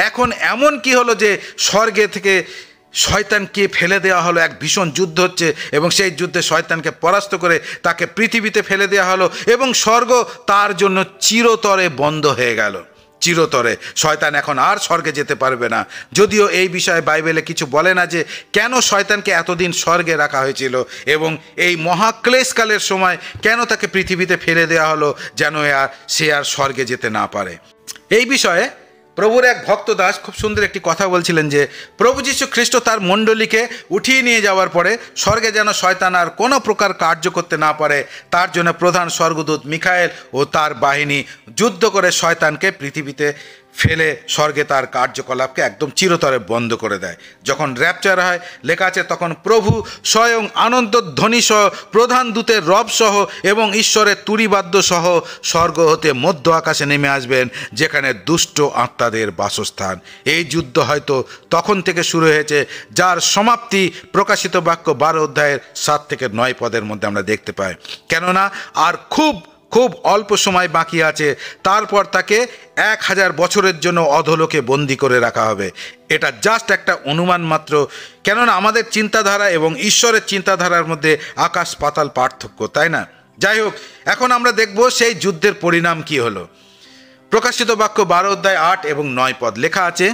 এখন এমন কি হলো যে শয়তানকে ফেলে দেওয়া হলো, এক ভীষণ যুদ্ধ হচ্ছে এবং সেই যুদ্ধে শয়তানকে পরাস্ত করে তাকে পৃথিবীতে ফেলে দেওয়া হলো এবং স্বর্গ তার জন্য চিরতরে বন্ধ হয়ে গেল। চিরতরে শয়তান এখন আর স্বর্গে যেতে পারবে না। যদিও এই বিষয়ে বাইবেলে কিছু বলে না যে কেন শয়তানকে এতদিন স্বর্গে রাখা হয়েছিল এবং এই মহাক্লেশকালের সময় কেন তাকে পৃথিবীতে ফেলে দেওয়া হলো যেন সে আর স্বর্গে যেতে না পারে। এই বিষয়ে প্রভুর এক ভক্ত দাস খুব সুন্দর একটি কথা বলছিলেন যে প্রভু যীশু খ্রিস্ট তার মণ্ডলীকে উঠিয়ে নিয়ে যাওয়ার পরে স্বর্গে যেন শয়তান আর কোনো প্রকার কার্য করতে না পারে, তার জন্য প্রধান স্বর্গদূত মিখায়েল ও তার বাহিনী যুদ্ধ করে শয়তানকে পৃথিবীতে ফেলে স্বর্গে তার কার্যকলাপকে একদম চিরতরে বন্ধ করে দেয়। যখন র্যাপচার হয়, লেখা আছে তখন প্রভু স্বয়ং আনন্দধ্বনি সহ, প্রধান দূতের রব সহ এবং ঈশ্বরের তুড়িবাদ্য সহ স্বর্গ হতে মধ্য আকাশে নেমে আসবেন, যেখানে দুষ্ট আত্মাদের বাসস্থান। এই যুদ্ধ হয়তো তখন থেকে শুরু হয়েছে, যার সমাপ্তি প্রকাশিত বাক্য 12 অধ্যায়ের 7 থেকে 9 পদের মধ্যে আমরা দেখতে পাই। কেননা আর খুব অল্প সময় বাকি আছে, তারপর তাকে 1000 বছরের জন্য অধোলোকে বন্দি করে রাখা হবে। এটা জাস্ট একটা অনুমান মাত্র, কেননা আমাদের চিন্তাধারা এবং ঈশ্বরের চিন্তাধারার মধ্যে আকাশ পাতাল পার্থক্য, তাই না? যাই হোক, এখন আমরা দেখব সেই যুদ্ধের পরিণাম কি হলো। প্রকাশিত বাক্য 12 অধ্যায় 8 এবং 9 পদ লেখা আছে,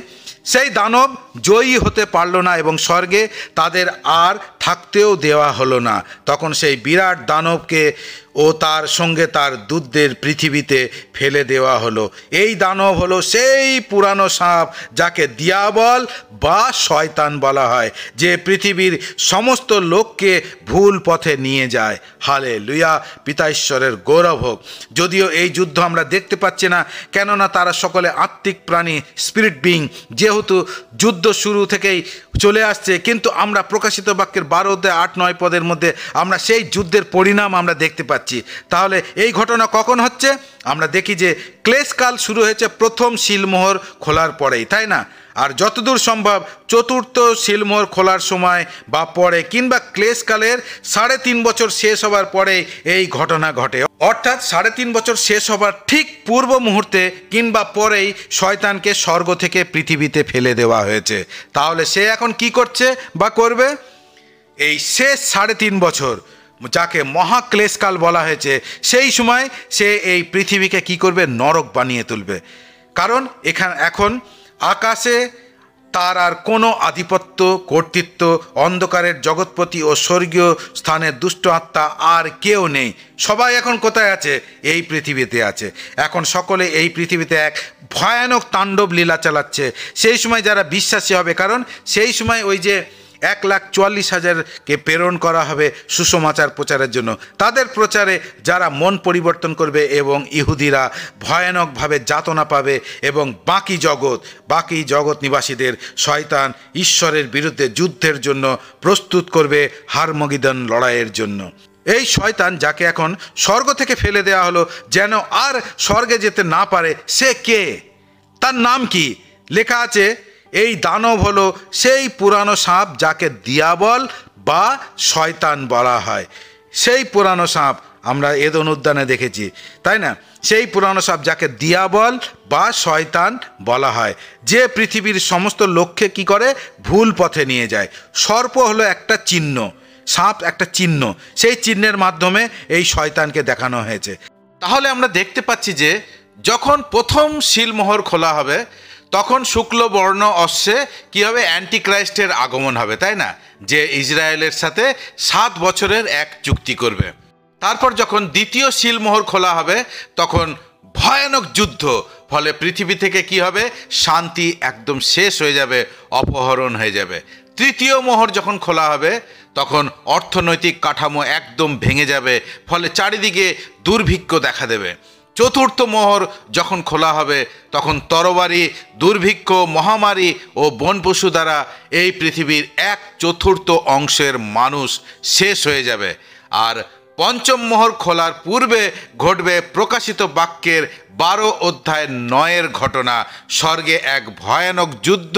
সেই দানব জয়ী হতে পারল না এবং স্বর্গে তাদের আর থাকতেও দেওয়া হলো না। তখন সেই বিরাট দানবকে ও তার সঙ্গে তার দূতদের পৃথিবীতে ফেলে দেওয়া হলো। এই দানব হলো সেই পুরানো সাপ যাকে দিয়াবল বা শয়তান বলা হয়, যে পৃথিবীর সমস্ত লোককে ভুল পথে নিয়ে যায়। হালেলুয়া, পিতা ঈশ্বরের গৌরব হোক। যদিও এই যুদ্ধ আমরা দেখতে পাচ্ছি না, কেননা তারা সকলে আত্মিক প্রাণী, স্পিরিট বিং, যেহেতু যুদ্ধ শুরু থেকেই চলে আসছে, কিন্তু আমরা প্রকাশিত বাক্যের 12 অধ্যায় 8-9 পদের মধ্যে আমরা সেই যুদ্ধের পরিণাম আমরা দেখতে পাচ্ছি। তাহলে এই ঘটনা কখন হচ্ছে? আমরা দেখি যে ক্লেশকাল শুরু হয়েছে প্রথম সিলমোহর খোলার পরেই, তাই না? আর যতদূর সম্ভব চতুর্থ সিলমোহর খোলার সময় বা পরে, কিংবা ক্লেশকালের 3.5 বছর শেষ হবার পরে এই ঘটনা ঘটে। অর্থাৎ 3.5 বছর শেষ হবার ঠিক পূর্ব মুহূর্তে কিংবা পরেই শয়তানকে স্বর্গ থেকে পৃথিবীতে ফেলে দেওয়া হয়েছে। তাহলে সে এখন কি করছে বা করবে? এই শেষ 3.5 বছর, যাকে মহাক্লেশকাল বলা হয়েছে, সেই সময় সে এই পৃথিবীকে কি করবে? নরক বানিয়ে তুলবে। কারণ এখন আকাশে তার আর কোনো আধিপত্য, কর্তৃত্ব, অন্ধকারের জগৎপতি ও স্বর্গীয় স্থানের দুষ্ট আত্মা আর কেউ নেই। সবাই এখন কোথায় আছে? এই পৃথিবীতে আছে। এখন সকলে এই পৃথিবীতে এক ভয়ানক তাণ্ডব লীলা চালাচ্ছে। সেই সময় যারা বিশ্বাসী হবে, কারণ সেই সময় ওই যে 1,44,000কে প্রেরণ করা হবে সুসমাচার প্রচারের জন্য, তাদের প্রচারে যারা মন পরিবর্তন করবে এবং ইহুদিরা ভয়ানকভাবে যাতনা পাবে এবং বাকি জগৎ নিবাসীদের শয়তান ঈশ্বরের বিরুদ্ধে যুদ্ধের জন্য প্রস্তুত করবে, হারমগিদন লড়াইয়ের জন্য। এই শয়তান যাকে এখন স্বর্গ থেকে ফেলে দেওয়া হলো যেন আর স্বর্গে যেতে না পারে, সে কে? তার নাম কি? লেখা আছে এই দানব হলো সেই পুরানো সাপ যাকে দিয়াবল বা শয়তান বলা হয়। সেই পুরানো সাপ আমরা এদন উদ্যানে দেখেছি, তাই না? সেই পুরানো সাপ যাকে দিয়াবল বা শয়তান বলা হয়, যে পৃথিবীর সমস্ত লোককে কি করে? ভুল পথে নিয়ে যায়। সর্প হলো একটা চিহ্ন, সাপ একটা চিহ্ন, সেই চিহ্নের মাধ্যমে এই শয়তানকে দেখানো হয়েছে। তাহলে আমরা দেখতে পাচ্ছি যে যখন প্রথম সিলমোহর খোলা হবে, তখন শুক্লবর্ণ অশ্বে কী হবে? অ্যান্টিক্রাইস্টের আগমন হবে, তাই না? যে ইসরায়েলের সাথে 7 বছরের এক চুক্তি করবে। তারপর যখন দ্বিতীয় সিলমোহর খোলা হবে, তখন ভয়ানক যুদ্ধ, ফলে পৃথিবী থেকে কি হবে? শান্তি একদম শেষ হয়ে যাবে, অপহরণ হয়ে যাবে। তৃতীয় মোহর যখন খোলা হবে, তখন অর্থনৈতিক কাঠামো একদম ভেঙে যাবে, ফলে চারিদিকে দুর্ভিক্ষ দেখা দেবে। চতুর্থ মোহর যখন খোলা হবে, তখন তরবারি, দুর্ভিক্ষ, মহামারী ও বন পশু দ্বারা এই পৃথিবীর 1/4 অংশের মানুষ শেষ হয়ে যাবে। আর পঞ্চম মোহর খোলার পূর্বে ঘটবে প্রকাশিত বাক্যের 12:9 ঘটনা। স্বর্গে এক ভয়ানক যুদ্ধ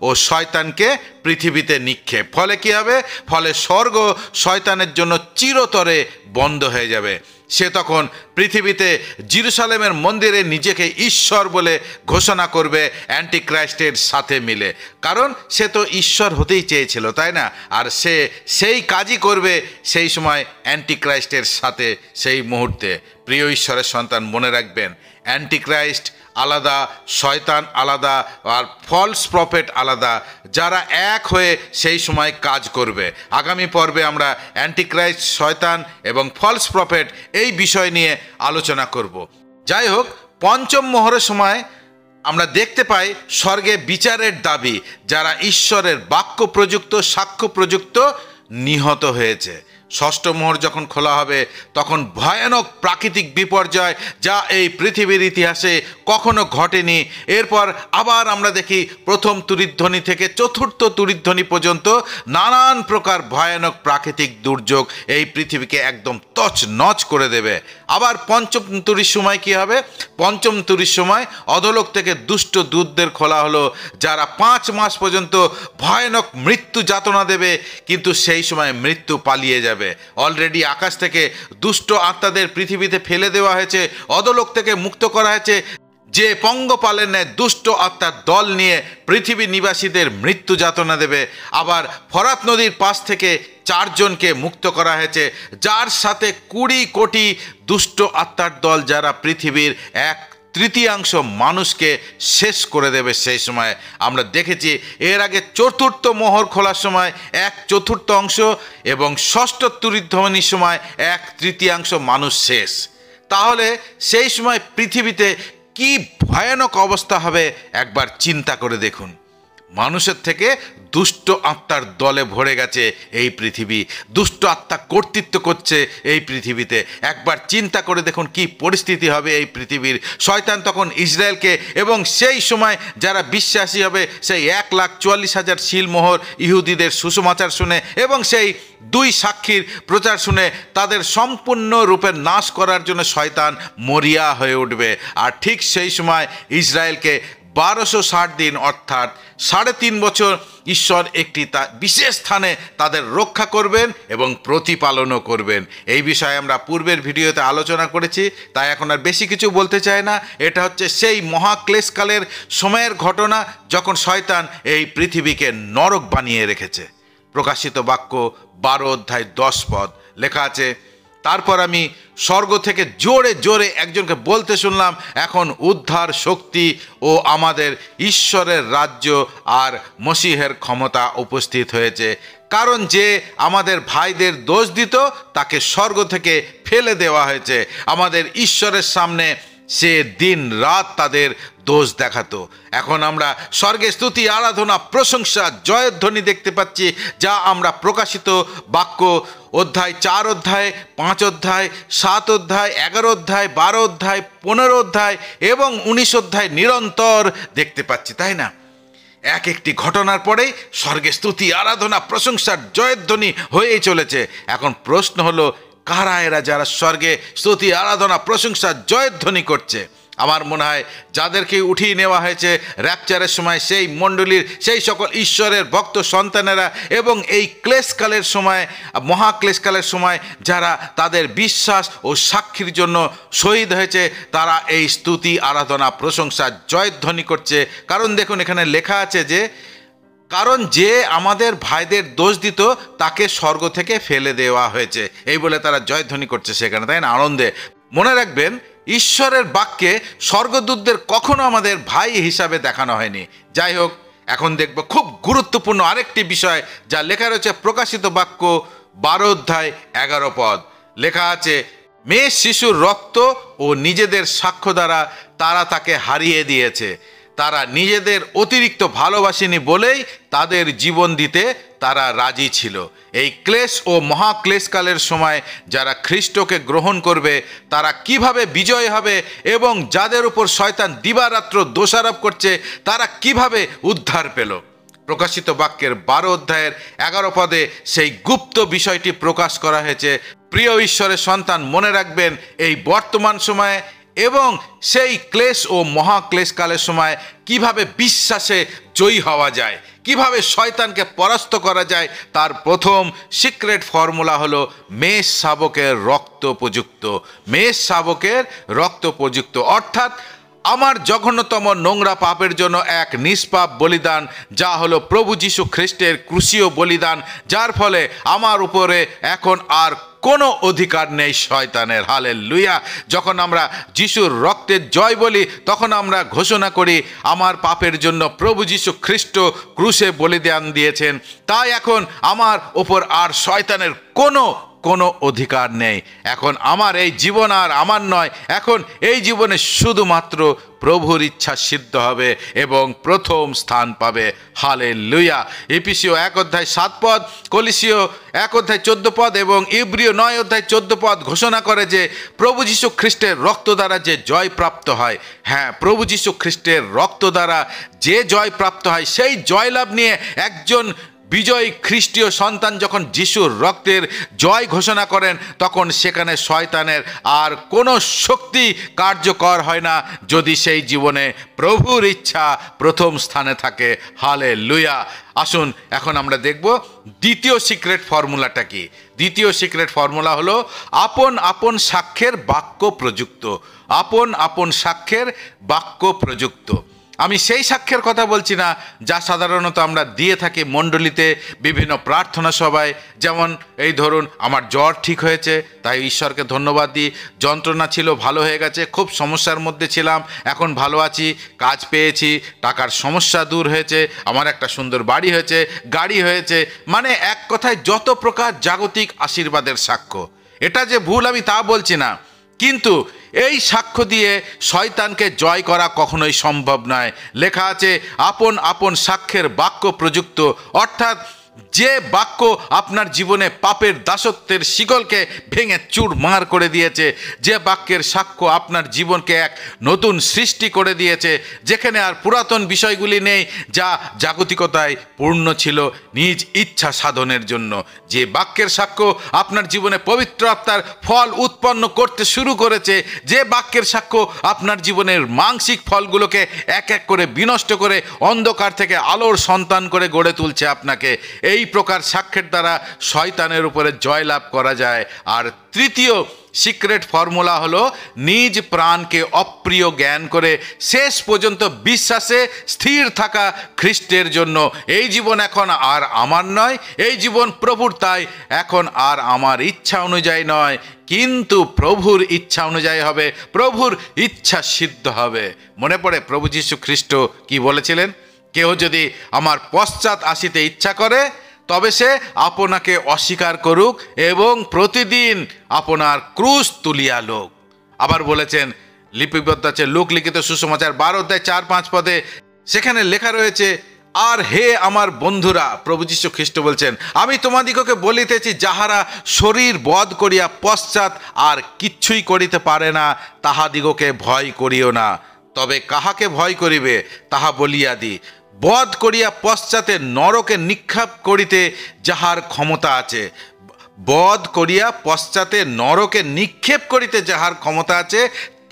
ও শয়তানকে পৃথিবীতে নিক্ষেপ। ফলে কি হবে? ফলে স্বর্গ শয়তানের জন্য চিরতরে বন্ধ হয়ে যাবে। সে তখন পৃথিবীতে জেরুজালেমের মন্দিরে নিজেকে ঈশ্বর বলে ঘোষণা করবে অ্যান্টিক্রাইস্টের সাথে মিলে। কারণ সে তো ঈশ্বর হতেই চেয়েছিল, তাই না? আর সে সেই কাজই করবে সেই সময় অ্যান্টিক্রাইস্টের সাথে সেই মুহূর্তে। প্রিয় ঈশ্বরের সন্তান, মনে রাখবেন, অ্যান্টিক্রাইস্ট আলাদা, শয়তান আলাদা, আর ফলস প্রফেট আলাদা, যারা এক হয়ে সেই সময় কাজ করবে। আগামী পর্বে আমরা অ্যান্টিক্রাইস্ট, শয়তান এবং ফলস প্রফেট এই বিষয় নিয়ে আলোচনা করব। যাই হোক, পঞ্চম মোহরের সময় আমরা দেখতে পাই স্বর্গে বিচারের দাবি। যারা ঈশ্বরের বাক্য প্রযুক্ত, সাক্ষ্য প্রযুক্ত নিহত হয়েছে। ষষ্ঠ মোহর যখন খোলা হবে তখন ভয়ানক প্রাকৃতিক বিপর্যয়, যা এই পৃথিবীর ইতিহাসে কখনো ঘটেনি। এরপর আবার আমরা দেখি প্রথম তুরিধ্বনি থেকে চতুর্থ তুরিধ্বনি পর্যন্ত নানান প্রকার ভয়ানক প্রাকৃতিক দুর্যোগ এই পৃথিবীকে একদম তছনছ করে দেবে। আবার পঞ্চম তুরির সময় কি হবে? পঞ্চম তুরির সময় অধোলোক থেকে দুষ্ট দূতদের খোলা হলো, যারা 5 মাস পর্যন্ত ভয়ানক মৃত্যু যাতনা দেবে, কিন্তু সেই সময় মৃত্যু পালিয়ে যাবে। অলরেডি আকাশ থেকে দুষ্ট আত্মাদের পৃথিবীতে ফেলে দেওয়া হয়েছে, অধোলোক থেকে মুক্ত করা হয়েছে, যে পঙ্গপালের ন্যায় দুষ্ট আত্মার দল নিয়ে পৃথিবী নিবাসীদের মৃত্যু যাতনা দেবে। আবার ফরাত নদীর পাশ থেকে 4 জনকে মুক্ত করা হয়েছে, যার সাথে 20 কোটি দুষ্ট আত্মার দল, যারা পৃথিবীর 1/3 মানুষকে শেষ করে দেবে। সেই সময় আমরা দেখেছি এর আগে চতুর্থ মোহর খোলার সময় 1/4 এবং ষষ্ঠ তুরিধ্বনির সময় 1/3 মানুষ শেষ। তাহলে সেই সময় পৃথিবীতে কি ভয়ানক অবস্থা হবে একবার চিন্তা করে দেখুন। মানুষের থেকে দুষ্ট আত্মার দলে ভরে গেছে এই পৃথিবী, দুষ্ট আত্মা কর্তৃত্ব করছে এই পৃথিবীতে। একবার চিন্তা করে দেখুন কি পরিস্থিতি হবে এই পৃথিবীর। শয়তান তখন ইসরায়েলকে, এবং সেই সময় যারা বিশ্বাসী হবে সেই 1,44,000 শিলমোহর ইহুদিদের সুসমাচার শুনে এবং সেই 2 সাক্ষীর প্রচার শুনে তাদের সম্পূর্ণরূপে নাশ করার জন্য শয়তান মরিয়া হয়ে উঠবে। আর ঠিক সেই সময় ইসরায়েলকে 1260 দিন অর্থাৎ 3.5 বছর ঈশ্বর একটি বিশেষ স্থানে তাদের রক্ষা করবেন এবং প্রতিপালনও করবেন। এই বিষয়ে আমরা পূর্বের ভিডিওতে আলোচনা করেছি, তাই এখন আর বেশি কিছু বলতে চাই না। এটা হচ্ছে সেই মহাক্লেশকালের সময়ের ঘটনা যখন শয়তান এই পৃথিবীকে নরক বানিয়ে রেখেছে। প্রকাশিত বাক্য 12:10 লেখা আছে, তারপর আমি স্বর্গ থেকে জোরে জোরে একজনকে বলতে শুনলাম, এখন উদ্ধার, শক্তি ও আমাদের ঈশ্বরের রাজ্য আর মসিহের ক্ষমতা উপস্থিত হয়েছে। কারণ যে আমাদের ভাইদের দোষ দিত তাকে স্বর্গ থেকে ফেলে দেওয়া হয়েছে। আমাদের ঈশ্বরের সামনে সে দিন রাত তাদের দোষ দেখাতো। এখন আমরা স্বর্গে স্তুতি, আরাধনা, প্রশংসা, জয়ধ্বনি দেখতে পাচ্ছি, যা আমরা প্রকাশিত বাক্য অধ্যায় 4 অধ্যায়, 5 অধ্যায়, 7 অধ্যায়, 11 অধ্যায়, 12 অধ্যায়, 15 অধ্যায় এবং 19 অধ্যায় নিরন্তর দেখতে পাচ্ছি, তাই না? এক একটি ঘটনার পরেই স্বর্গে স্তুতি, আরাধনা, প্রশংসার জয়ধ্বনি হয়েই চলেছে। এখন প্রশ্ন হলো, কারা এরা যারা স্বর্গে স্তুতি, আরাধনা, প্রশংসা, জয়ধ্বনি করছে? আমার মনে হয় যাদেরকে উঠিয়ে নেওয়া হয়েছে র্যাপচারের সময়, সেই মণ্ডলীর সেই সকল ঈশ্বরের ভক্ত সন্তানেরা, এবং এই ক্লেশকালের সময়, মহাক্লেশকালের সময় যারা তাদের বিশ্বাস ও সাক্ষীর জন্য শহীদ হয়েছে, তারা এই স্তুতি, আরাধনা, প্রশংসা, জয়ধ্বনি করছে। কারণ দেখুন এখানে লেখা আছে যে, কারণ যে আমাদের ভাইদের দোষ দিত তাকে স্বর্গ থেকে ফেলে দেওয়া হয়েছে, এই বলে তারা জয়ধ্বনি করছে সেখানে, তাই না? আনন্দে। মনে রাখবেন, ঈশ্বরের বাক্যে স্বর্গদূতদের কখনো আমাদের ভাই হিসাবে দেখানো হয়নি। যাই হোক, এখন দেখব খুব গুরুত্বপূর্ণ আরেকটি বিষয় যা লেখা রয়েছে প্রকাশিত বাক্য 12 অধ্যায় 11 লেখা আছে, মেয়ে শিশুর রক্ত ও নিজেদের সাক্ষ্য দ্বারা তারা তাকে হারিয়ে দিয়েছে। তারা নিজেদের অতিরিক্ত ভালোবাসেনি বলেই তাদের জীবন দিতে তারা রাজি ছিল। এই ক্লেশ ও মহাক্লেশকালের সময় যারা খ্রিস্টকে গ্রহণ করবে তারা কিভাবে বিজয় হবে, এবং যাদের উপর শয়তান দিবারাত্র দোষারোপ করছে তারা কিভাবে উদ্ধার পেল। প্রকাশিত বাক্যের 12 অধ্যায়ের 11 সেই গুপ্ত বিষয়টি প্রকাশ করা হয়েছে। প্রিয় ঈশ্বরের সন্তান, মনে রাখবেন, এই বর্তমান সময়ে এবং সেই ক্লেশ ও মহাক্লেশকালের সময় কিভাবে বিশ্বাসে জয়ী হওয়া যায়, কিভাবে শয়তানকে পরাস্ত করা যায়, তার প্রথম সিক্রেট ফর্মুলা হলো মেষ শাবকের রক্ত প্রযুক্ত। মেষ শাবকের রক্ত প্রযুক্ত অর্থাৎ আমার জঘন্যতম নোংরা পাপের জন্য এক নিষ্পাপ বলিদান, যা হলো প্রভু যীশু খ্রিস্টের ক্রুশীয় বলিদান, যার ফলে আমার উপরে এখন আর কোনো অধিকার নেই শয়তানের। হালেলুয়া। যখন আমরা যিশুর রক্তের জয় বলি, তখন আমরা ঘোষণা করি আমার পাপের জন্য প্রভু যীশু খ্রিস্ট ক্রুশে বলিদান দিয়েছেন, তাই এখন আমার ওপর আর শয়তানের কোনো অধিকার নেই। এখন আমার এই জীবন আর আমার নয়, এখন এই জীবনে শুধুমাত্র প্রভুর ইচ্ছা সিদ্ধ হবে এবং প্রথম স্থান পাবে। হালেলুয়া। এফেসীয় 1:7 কলিসীয় 1:14 এবং ইব্রিয় 9:14 ঘোষণা করে যে প্রভু যীশু খ্রিস্টের রক্ত দ্বারা যে জয় প্রাপ্ত হয়, হ্যাঁ, প্রভু যীশু খ্রিস্টের রক্ত দ্বারা যে জয় প্রাপ্ত হয়, সেই জয়লাভ নিয়ে একজন বিজয়ী খ্রিস্টীয় সন্তান যখন যিশুর রক্তের জয় ঘোষণা করেন, তখন সেখানে শয়তানের আর কোনো শক্তি কার্যকর হয় না, যদি সেই জীবনে প্রভুর ইচ্ছা প্রথম স্থানে থাকে। হালেলুয়া। আসুন এখন আমরা দেখব দ্বিতীয় সিক্রেট ফর্মুলাটা কি। দ্বিতীয় সিক্রেট ফর্মুলা হলো আপন আপন সাক্ষ্যের বাক্য প্রযুক্ত। আপন আপন সাক্ষ্যের বাক্য প্রযুক্ত। আমি সেই সাক্ষ্যের কথা বলছি না যা সাধারণত আমরা দিয়ে থাকি মণ্ডলীতে, বিভিন্ন প্রার্থনা সভায়। যেমন এই ধরুন, আমার জ্বর ঠিক হয়েছে, তাই ঈশ্বরকে ধন্যবাদ দিই। যন্ত্রণা ছিল, ভালো হয়ে গেছে। খুব সমস্যার মধ্যে ছিলাম, এখন ভালো আছি। কাজ পেয়েছি, টাকার সমস্যা দূর হয়েছে, আমার একটা সুন্দর বাড়ি হয়েছে, গাড়ি হয়েছে। মানে এক কথায় যত প্রকার জাগতিক আশীর্বাদের সাক্ষ্য। এটা যে ভুল আমি তা বলছি না, কিন্তু এই সাক্ষ্য দিয়ে শয়তানকে জয় করা কখনোই সম্ভব নয়। লেখা আছে আপন আপন সাক্ষ্যের বাক্য প্রযুক্ত, অর্থাৎ যে বাক্য আপনার জীবনে পাপের দাসত্বের শিকলকে ভেঙে চুরমার করে দিয়েছে, যে বাক্যের সাক্ষ্য আপনার জীবনকে এক নতুন সৃষ্টি করে দিয়েছে, যেখানে আর পুরাতন বিষয়গুলি নেই, যা জাগতিকতায় পূর্ণ ছিল নিজ ইচ্ছা সাধনের জন্য। যে বাক্যের সাক্ষ্য আপনার জীবনে পবিত্র আত্মার ফল উৎপন্ন করতে শুরু করেছে, যে বাক্যের সাক্ষ্য আপনার জীবনের মানসিক ফলগুলোকে এক এক করে বিনষ্ট করে অন্ধকার থেকে আলোর সন্তান করে গড়ে তুলছে আপনাকে, এই প্রকার সাক্ষ্যের দ্বারা শয়তানের উপরে জয়লাভ করা যায়। আর তৃতীয় সিক্রেট ফর্মুলা হলো নিজ প্রাণকে অপ্রিয় জ্ঞান করে শেষ পর্যন্ত বিশ্বাসে স্থির থাকা খ্রিস্টের জন্য। এই জীবন এখন আর আমার নয়, এই জীবন প্রভুর, তাই এখন আর আমার ইচ্ছা অনুযায়ী নয়, কিন্তু প্রভুর ইচ্ছা অনুযায়ী হবে, প্রভুর ইচ্ছা সিদ্ধ হবে। মনে পড়ে প্রভু যীশু খ্রিস্ট কি বলেছিলেন? কেউ যদি আমার পশ্চাৎ আসিতে ইচ্ছা করে, তবে সে আপনাকে অস্বীকার করুক এবং প্রতিদিন আপনার ক্রুশ তুলিয়া লোক। আবার বলেছেন, লিপিবদ্ধ আছে লোক লিখিত সুসমাচার 12:4-5 সেখানে লেখা রয়েছে, আর হে আমার বন্ধুরা, প্রভু যীশু খ্রিস্ট বলছেন, আমি তোমাদিগকে বলিতেছি, যাহারা শরীর বধ করিয়া পশ্চাৎ আর কিচ্ছুই করিতে পারে না, তাহাদিগকে ভয় করিও না। তবে কাহাকে ভয় করিবে তাহা বলিয়া দি, বধ করিয়া পশ্চাতে নরকে নিক্ষেপ করিতে যাহার ক্ষমতা আছে। বধ করিয়া পশ্চাতে নরকে নিক্ষেপ করিতে যাহার ক্ষমতা আছে,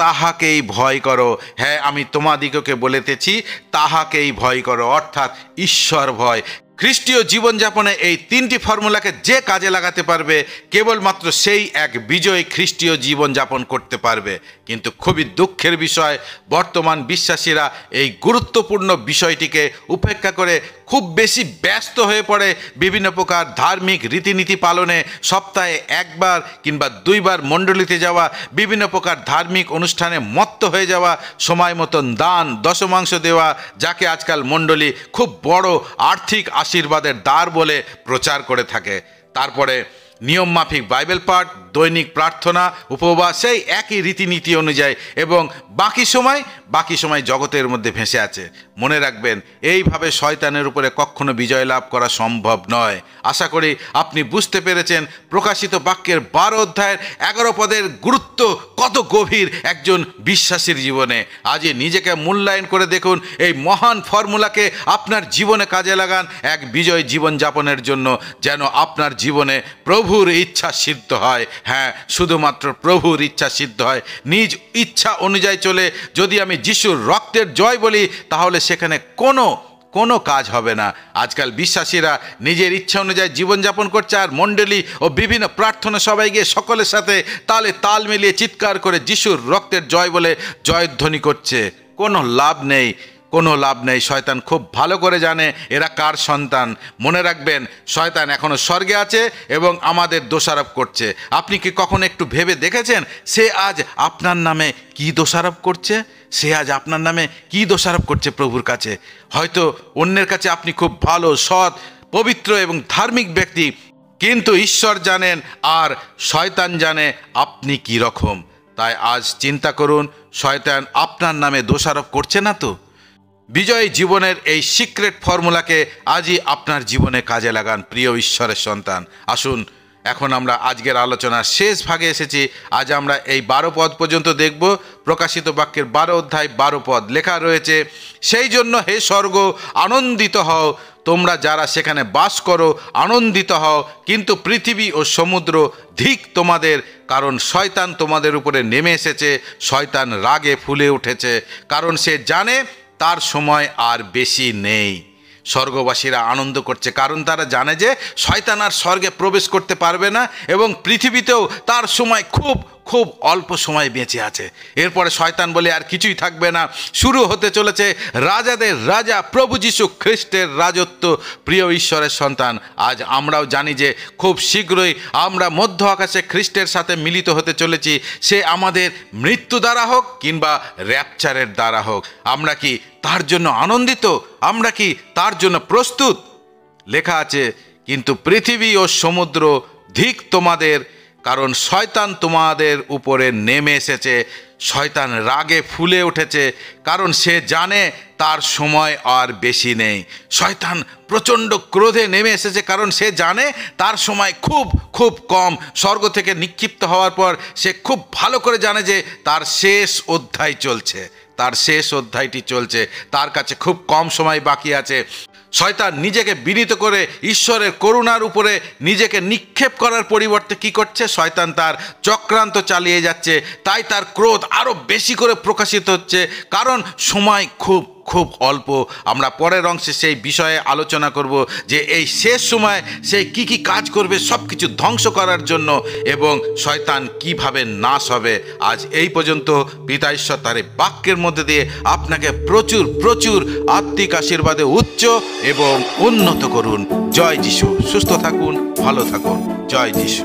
তাহাকেই ভয় করো। হ্যাঁ, আমি তোমাদিগকে বলিতেছি, তাহাকেই ভয় করো, অর্থাৎ ঈশ্বর ভয়। খ্রিস্টীয় জীবনযাপনে এই তিনটি ফর্মুলাকে যে কাজে লাগাতে পারবে, কেবলমাত্র সেই এক বিজয়ী খ্রিস্টীয় জীবনযাপন করতে পারবে। কিন্তু খুবই দুঃখের বিষয়, বর্তমান বিশ্বাসীরা এই গুরুত্বপূর্ণ বিষয়টিকে উপেক্ষা করে খুব বেশি ব্যস্ত হয়ে পড়ে বিভিন্ন প্রকার ধার্মিক রীতিনীতি পালনে, সপ্তাহে একবার কিংবা 2 বার মণ্ডলীতে যাওয়া, বিভিন্ন প্রকার ধার্মিক অনুষ্ঠানে মত্ত হয়ে যাওয়া, সময় মতন দান দশমাংশ দেওয়া, যাকে আজকাল মণ্ডলী খুব বড় আর্থিক আশীর্বাদের দ্বার বলে প্রচার করে থাকে। তারপরে নিয়ম মাফিক বাইবেল পাঠ, দৈনিক প্রার্থনা, উপবাস, সেই একই রীতিনীতি অনুযায়ী, এবং বাকি সময় জগতের মধ্যে ভেসে আছে। মনে রাখবেন, এইভাবে শয়তানের উপরে কখনো বিজয় লাভ করা সম্ভব নয়। আশা করি আপনি বুঝতে পেরেছেন প্রকাশিত বাক্যের 12:11 গুরুত্ব কত গভীর একজন বিশ্বাসীর জীবনে। আজই নিজেকে মূল্যায়ন করে দেখুন, এই মহান ফর্মুলাকে আপনার জীবনে কাজে লাগান এক বিজয় জীবনযাপনের জন্য, যেন আপনার জীবনে প্রভু প্রভুর ইচ্ছা সিদ্ধ হয়। হ্যাঁ, শুধুমাত্র প্রভুর ইচ্ছা সিদ্ধ হয়। নিজ ইচ্ছা অনুযায়ী চলে যদি আমি যিশুর রক্তের জয় বলি, তাহলে সেখানে কোনো কাজ হবে না। আজকাল বিশ্বাসীরা নিজের ইচ্ছা অনুযায়ী জীবনযাপন করছে, আর মণ্ডলী ও বিভিন্ন প্রার্থনা সবাই গিয়ে সকলের সাথে তালে তাল মিলিয়ে চিৎকার করে যিশুর রক্তের জয় বলে জয়ধ্বনি করছে। কোনো লাভ নেই, কোনো লাভ নেই। শয়তান খুব ভালো করে জানে এরা কার সন্তান। মনে রাখবেন, শয়তান এখনো স্বর্গে আছে এবং আমাদের দোষারোপ করছে। আপনি কি কখনো একটু ভেবে দেখেছেন সে আজ আপনার নামে কি দোষারোপ করছে? সে আজ আপনার নামে কি দোষারোপ করছে প্রভুর কাছে? হয়তো অন্যের কাছে আপনি খুব ভালো, সৎ, পবিত্র এবং ধার্মিক ব্যক্তি, কিন্তু ঈশ্বর জানেন আর শয়তান জানে আপনি কি রকম। তাই আজ চিন্তা করুন, শয়তান আপনার নামে দোষারোপ করছে না তো? বিজয়ী জীবনের এই সিক্রেট ফর্মুলাকে আজই আপনার জীবনে কাজে লাগান প্রিয় ঈশ্বরের সন্তান। আসুন, এখন আমরা আজকের আলোচনার শেষ ভাগে এসেছি। আজ আমরা এই 12 পদ পর্যন্ত দেখব। প্রকাশিত বাক্যের 12 অধ্যায় 12 পদ লেখা রয়েছে, সেই জন্য হে স্বর্গ আনন্দিত হও, তোমরা যারা সেখানে বাস করো আনন্দিত হও, কিন্তু পৃথিবী ও সমুদ্র ধিক তোমাদের, কারণ শয়তান তোমাদের উপরে নেমে এসেছে। শয়তান রাগে ফুলে উঠেছে, কারণ সে জানে তার সময় আর বেশি নেই। স্বর্গবাসীরা আনন্দ করছে, কারণ তারা জানে যে শয়তান আর স্বর্গে প্রবেশ করতে পারবে না এবং পৃথিবীতেও তার সময় খুব খুব অল্প সময় বেঁচে আছে। এরপরে শয়তান বলে আর কিছুই থাকবে না। শুরু হতে চলেছে রাজাদের রাজা প্রভু যীশু খ্রিস্টের রাজত্ব। প্রিয় ঈশ্বরের সন্তান, আজ আমরাও জানি যে খুব শীঘ্রই আমরা মধ্য আকাশে খ্রিস্টের সাথে মিলিত হতে চলেছি। সে আমাদের মৃত্যু দ্বারা হোক কিংবা র্যাপচারের দ্বারা হোক, আমরা কি তার জন্য আনন্দিত? আমরা কি তার জন্য প্রস্তুত? লেখা আছে, কিন্তু পৃথিবী ও সমুদ্র ধিক তোমাদের, কারণ শয়তান তোমাদের উপরে নেমে এসেছে। শয়তান রাগে ফুলে উঠেছে, কারণ সে জানে তার সময় আর বেশি নেই। শয়তান প্রচণ্ড ক্রোধে নেমে এসেছে, কারণ সে জানে তার সময় খুব খুব কম। স্বর্গ থেকে নিক্ষিপ্ত হওয়ার পর সে খুব ভালো করে জানে যে তার শেষ অধ্যায় চলছে, তার শেষ অধ্যায়টি চলছে, তার কাছে খুব কম সময় বাকি আছে। শয়তান নিজেকে বিনীত করে ঈশ্বরের করুণার উপরে নিজেকে নিক্ষেপ করার পরিবর্তে কি করছে? শয়তান তার চক্রান্ত চালিয়ে যাচ্ছে। তাই তার ক্রোধ আরও বেশি করে প্রকাশিত হচ্ছে, কারণ সময় খুব খুব অল্প। আমরা পরের অংশে সেই বিষয়ে আলোচনা করব যে এই শেষ সময় সে কি কি কাজ করবে সব কিছু ধ্বংস করার জন্য, এবং শয়তান কিভাবে নাশ হবে। আজ এই পর্যন্ত পিতা ঈশ্বর তার বাক্যের মধ্যে দিয়ে আপনাকে প্রচুর প্রচুর আত্মিক আশীর্বাদে উচ্চ এবং উন্নত করুন। জয় যিশু। সুস্থ থাকুন, ভালো থাকুন। জয় যিশু।